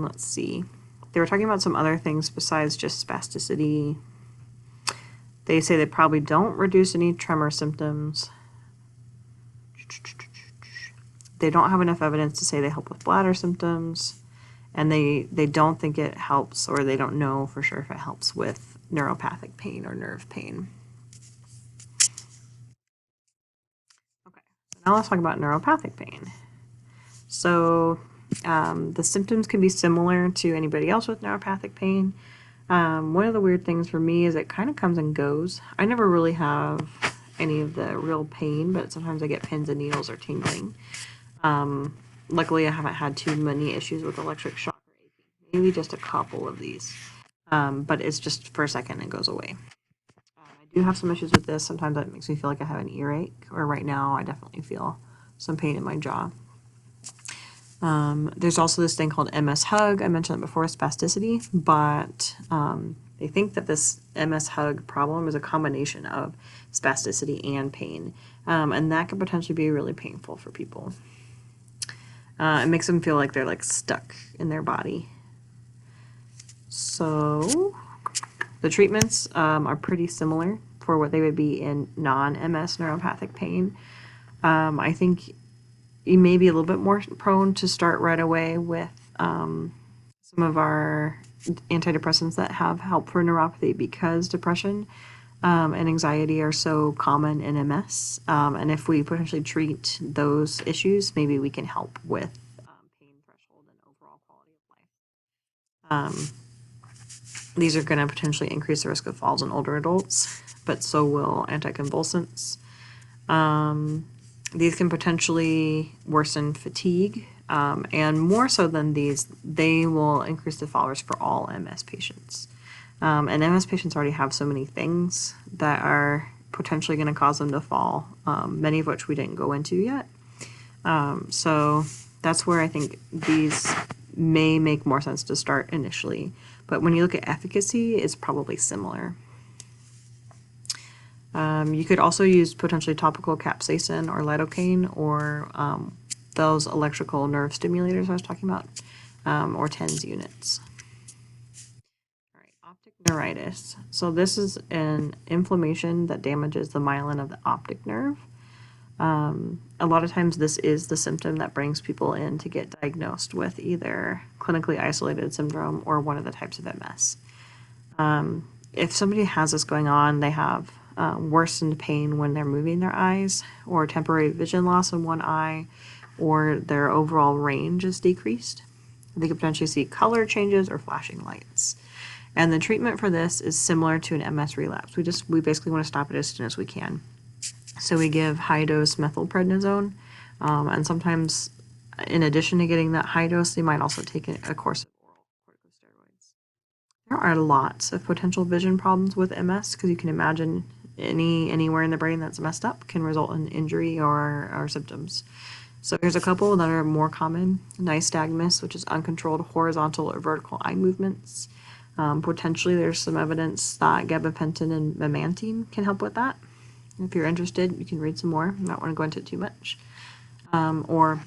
let's see. They were talking about some other things besides just spasticity. They say they probably don't reduce any tremor symptoms. They don't have enough evidence to say they help with bladder symptoms. And they don't think it helps, or they don't know for sure if it helps with neuropathic pain or nerve pain. Okay, so now let's talk about neuropathic pain. So the symptoms can be similar to anybody else with neuropathic pain. One of the weird things for me is it kind of comes and goes. I never really have any of the real pain, but sometimes I get pins and needles or tingling. Luckily, I haven't had too many issues with electric shock or aching. Maybe just a couple of these, but it's just for a second and goes away. I do have some issues with this. Sometimes it makes me feel like I have an earache, or right now I definitely feel some pain in my jaw. There's also this thing called MS hug. I mentioned it before, spasticity, but they think that this MS hug problem is a combination of spasticity and pain, and that can potentially be really painful for people. It makes them feel like they're like stuck in their body. So the treatments are pretty similar for what they would be in non-MS neuropathic pain. I think you may be a little bit more prone to start right away with some of our antidepressants that have help for neuropathy, because depression and anxiety are so common in MS. And if we potentially treat those issues, maybe we can help with pain threshold and overall quality of life. These are going to potentially increase the risk of falls in older adults, but so will anticonvulsants. These can potentially worsen fatigue, and more so than these, they will increase the fall risk for all MS patients. And MS patients already have so many things that are potentially going to cause them to fall, many of which we didn't go into yet. So that's where I think these may make more sense to start initially. But when you look at efficacy, it's probably similar. You could also use potentially topical capsaicin or lidocaine, or those electrical nerve stimulators I was talking about, or TENS units. All right, optic neuritis. So this is an inflammation that damages the myelin of the optic nerve. A lot of times this is the symptom that brings people in to get diagnosed with either clinically isolated syndrome or one of the types of MS. If somebody has this going on, they have worsened pain when they're moving their eyes, or temporary vision loss in one eye, or their overall range is decreased. They could potentially see color changes or flashing lights. And the treatment for this is similar to an MS relapse. We basically want to stop it as soon as we can. So we give high-dose methylprednisone, and sometimes in addition to getting that high dose, they might also take a course of oral corticosteroids. There are lots of potential vision problems with MS, because you can imagine anywhere in the brain that's messed up can result in injury or symptoms. So here's a couple that are more common. Nystagmus, which is uncontrolled horizontal or vertical eye movements. Potentially there's some evidence that gabapentin and memantine can help with that. If you're interested, you can read some more. I don't want to go into it too much. Or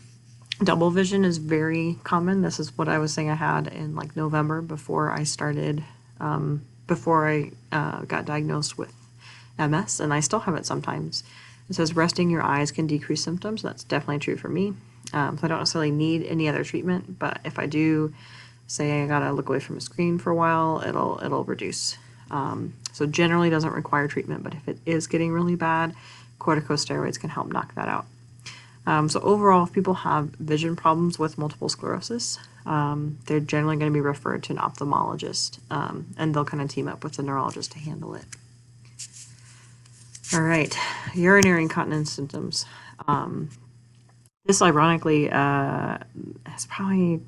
double vision is very common. This is what I was saying I had in like November before I started, before I got diagnosed with MS, and I still have it sometimes. It says resting your eyes can decrease symptoms. That's definitely true for me. So I don't necessarily need any other treatment, but if I do say I gotta look away from a screen for a while, it'll reduce. So generally doesn't require treatment, but if it is getting really bad, corticosteroids can help knock that out. So overall, if people have vision problems with multiple sclerosis, they're generally going to be referred to an ophthalmologist, and they'll kind of team up with the neurologist to handle it. All right, urinary incontinence symptoms. This, ironically, is probably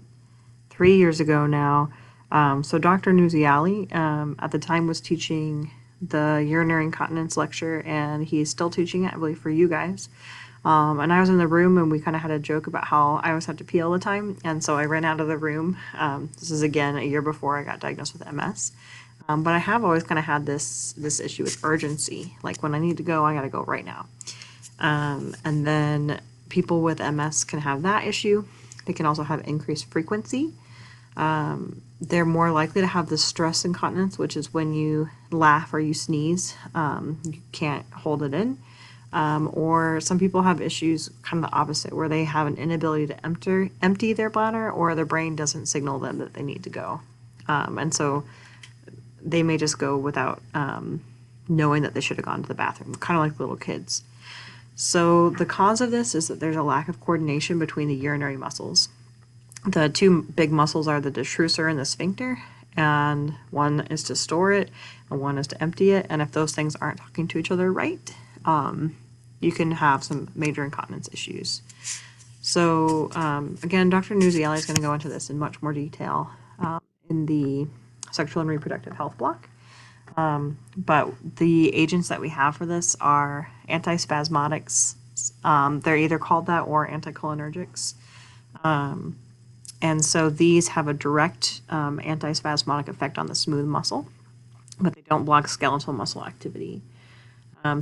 3 years ago now. So Dr. Nuziali, at the time, was teaching the urinary incontinence lecture, and he's still teaching it, I believe, for you guys. And I was in the room, and we kind of had a joke about how I always had to pee all the time, and so I ran out of the room. This is, again, a year before I got diagnosed with MS. But I have always kind of had this issue with urgency. Like, when I need to go, I gotta go right now. And then people with MS can have that issue. They can also have increased frequency. They're more likely to have the stress incontinence, which is when you laugh or you sneeze, you can't hold it in. Or some people have issues kind of the opposite, where they have an inability to empty their bladder, or their brain doesn't signal them that they need to go. And so they may just go without knowing that they should have gone to the bathroom, kind of like little kids. So the cause of this is that there's a lack of coordination between the urinary muscles. The two big muscles are the detrusor and the sphincter, and one is to store it and one is to empty it. And if those things aren't talking to each other right, you can have some major incontinence issues. So again, Dr. Nuziali is going to go into this in much more detail in the sexual and reproductive health block. But the agents that we have for this are antispasmodics. They're either called that or anticholinergics. And so these have a direct antispasmodic effect on the smooth muscle, but they don't block skeletal muscle activity.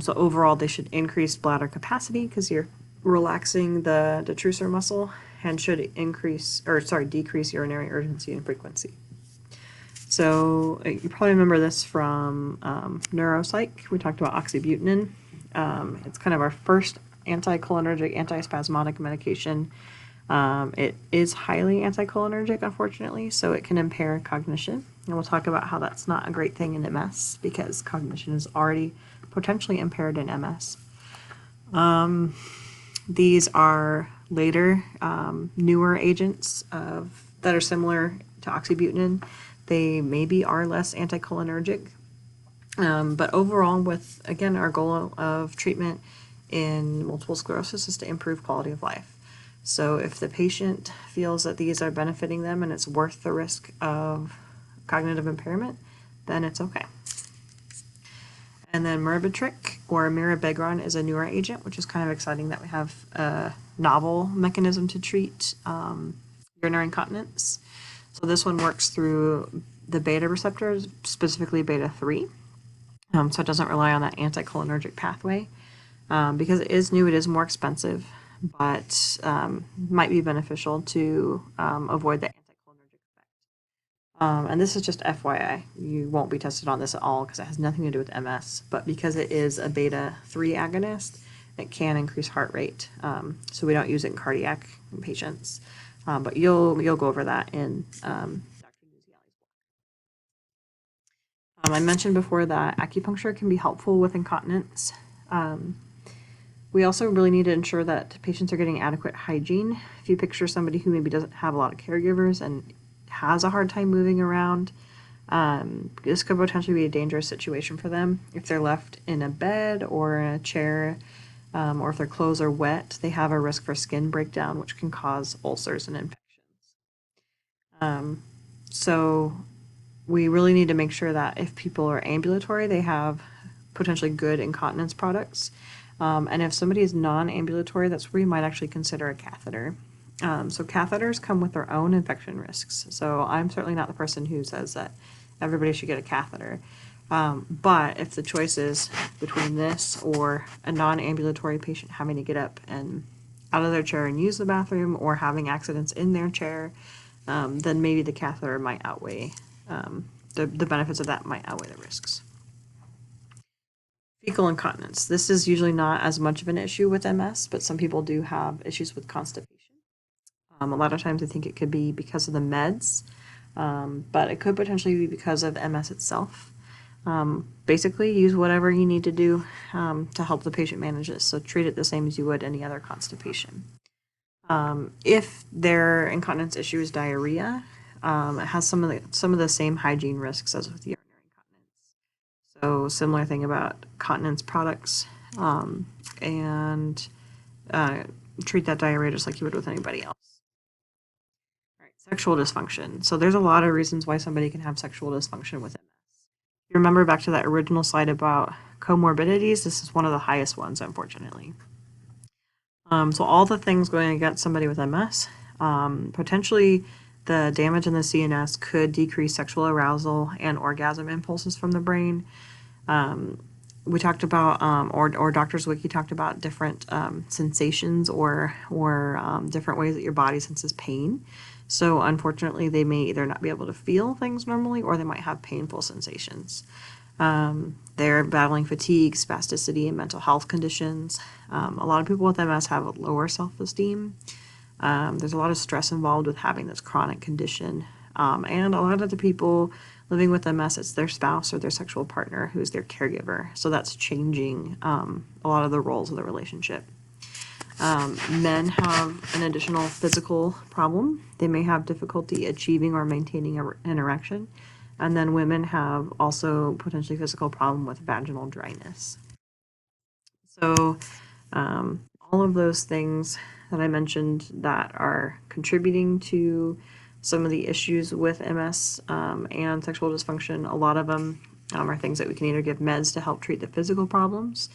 So overall, they should increase bladder capacity because you're relaxing the detrusor muscle, and should decrease urinary urgency and frequency. So you probably remember this from neuropsych. We talked about oxybutynin. It's kind of our first anticholinergic, antispasmodic medication. It is highly anticholinergic, unfortunately, so it can impair cognition. And we'll talk about how that's not a great thing in MS, because cognition is already potentially impaired in MS. These are later, newer agents that are similar to oxybutynin. They maybe are less anticholinergic, but overall, with, again, our goal of treatment in multiple sclerosis is to improve quality of life. So if the patient feels that these are benefiting them and it's worth the risk of cognitive impairment, then it's okay. And then mirabitril or mirabegron is a newer agent, which is kind of exciting that we have a novel mechanism to treat urinary incontinence. So this one works through the beta receptors, specifically beta 3. So it doesn't rely on that anticholinergic pathway. Because it is new, it is more expensive, but might be beneficial to avoid the anticholinergic effect. And this is just FYI. You won't be tested on this at all because it has nothing to do with MS, but because it is a beta 3 agonist, it can increase heart rate. So we don't use it in cardiac patients, but you'll go over that in Dr. Nuziali's book. I mentioned before that acupuncture can be helpful with incontinence. We also really need to ensure that patients are getting adequate hygiene. If you picture somebody who maybe doesn't have a lot of caregivers and has a hard time moving around, this could potentially be a dangerous situation for them. If they're left in a bed or in a chair, or if their clothes are wet, they have a risk for skin breakdown, which can cause ulcers and infections. So we really need to make sure that if people are ambulatory, they have potentially good incontinence products. And if somebody is non-ambulatory, that's where you might actually consider a catheter. So catheters come with their own infection risks. So I'm certainly not the person who says that everybody should get a catheter. But if the choice is between this or a non-ambulatory patient having to get up and out of their chair and use the bathroom, or having accidents in their chair, then maybe the catheter might outweigh, the benefits of that might outweigh the risks. Fecal incontinence. This is usually not as much of an issue with MS, but some people do have issues with constipation. A lot of times I think it could be because of the meds, but it could potentially be because of MS itself. Basically, use whatever you need to do to help the patient manage this. So treat it the same as you would any other constipation. If their incontinence issue is diarrhea, it has some of the same hygiene risks as with urinary incontinence. So similar thing about continence products, and treat that diarrhea just like you would with anybody else. All right, sexual dysfunction. So there's a lot of reasons why somebody can have sexual dysfunction with MS. You remember back to that original slide about comorbidities? This is one of the highest ones, unfortunately. So all the things going against somebody with MS, potentially the damage in the CNS could decrease sexual arousal and orgasm impulses from the brain. We talked about, or Doctor's Wiki talked about different sensations or different ways that your body senses pain. So unfortunately, they may either not be able to feel things normally, or they might have painful sensations. They're battling fatigue, spasticity, and mental health conditions. A lot of people with MS have a lower self-esteem. There's a lot of stress involved with having this chronic condition. And a lot of the people living with MS, it's their spouse or their sexual partner who's their caregiver. So that's changing a lot of the roles of the relationship. Men have an additional physical problem. They may have difficulty achieving or maintaining an erection. And then women have also potentially physical problem with vaginal dryness. So all of those things that I mentioned that are contributing to some of the issues with MS and sexual dysfunction, a lot of them are things that we can either give meds to help treat the physical problems,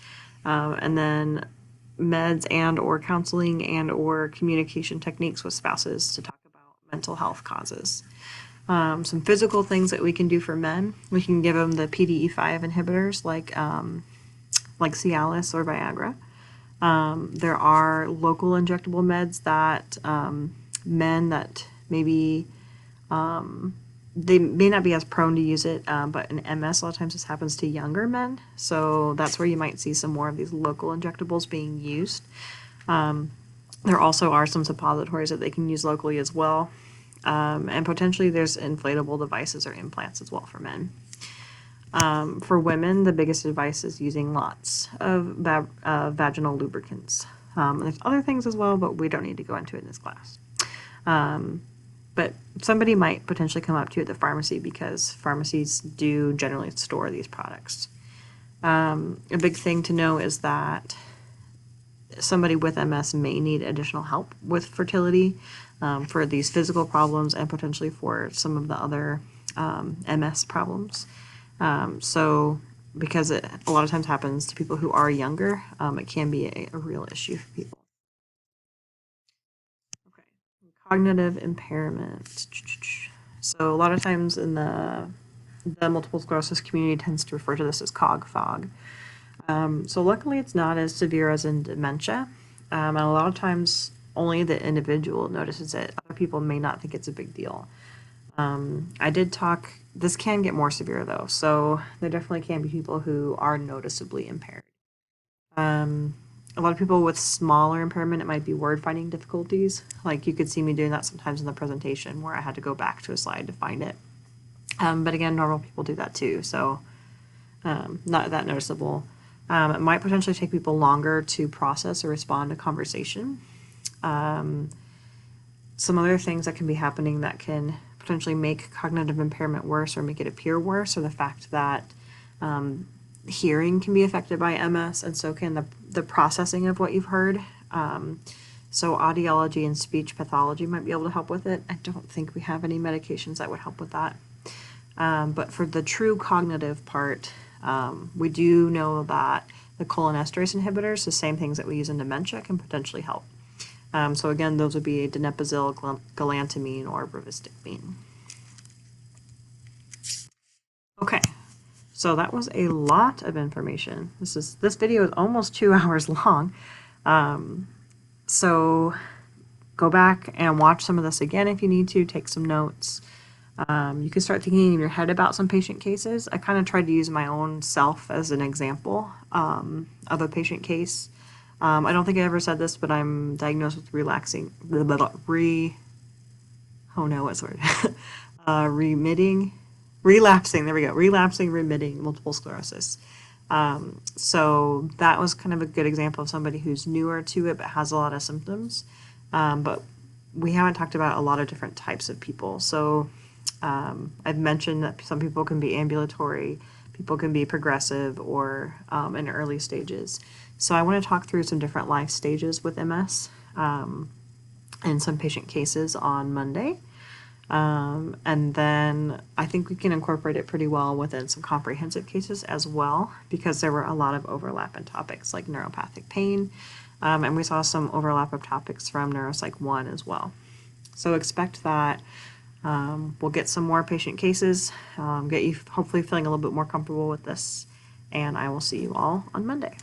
and then meds and or counseling and or communication techniques with spouses to talk about mental health causes. Some physical things that we can do for men, we can give them the PDE5 inhibitors like Cialis or Viagra. There are local injectable meds that men that maybe they may not be as prone to use it, but in MS, a lot of times this happens to younger men. So that's where you might see some more of these local injectables being used. There also are some suppositories that they can use locally as well. And potentially there's inflatable devices or implants as well for men. For women, the biggest advice is using lots of vaginal lubricants. There's other things as well, but we don't need to go into it in this class. But somebody might potentially come up to you at the pharmacy because pharmacies do generally store these products. A big thing to know is that somebody with MS may need additional help with fertility for these physical problems and potentially for some of the other MS problems. So because it a lot of times happens to people who are younger, it can be a real issue for people. Okay, cognitive impairment. So a lot of times in the multiple sclerosis community tends to refer to this as cog-fog. So luckily it's not as severe as in dementia. And a lot of times only the individual notices it. Other people may not think it's a big deal. This can get more severe though. So there definitely can be people who are noticeably impaired. A lot of people with smaller impairment, it might be word finding difficulties. Like you could see me doing that sometimes in the presentation where I had to go back to a slide to find it. But again, normal people do that too. So not that noticeable. It might potentially take people longer to process or respond to conversation. Some other things that can be happening that can potentially make cognitive impairment worse or make it appear worse are the fact that hearing can be affected by MS, and so can the processing of what you've heard. So audiology and speech pathology might be able to help with it. I don't think we have any medications that would help with that. But for the true cognitive part, we do know that the cholinesterase inhibitors, the same things that we use in dementia, can potentially help. So again, those would be donepezil, galantamine, or rivastigmine. Okay, so that was a lot of information. This video is almost 2 hours long. So go back and watch some of this again if you need to, take some notes. You can start thinking in your head about some patient cases. I kind of tried to use my own self as an example of a patient case. I don't think I ever said this, but I'm diagnosed with relapsing remitting, multiple sclerosis. So that was kind of a good example of somebody who's newer to it but has a lot of symptoms. but we haven't talked about a lot of different types of people. So I've mentioned that some people can be ambulatory, people can be progressive, or in early stages. So I want to talk through some different life stages with MS and some patient cases on Monday. And then I think we can incorporate it pretty well within some comprehensive cases as well, because there were a lot of overlap in topics like neuropathic pain, and we saw some overlap of topics from Neuropsych 1 as well. So expect that. We'll get some more patient cases, get you hopefully feeling a little bit more comfortable with this, and I will see you all on Monday.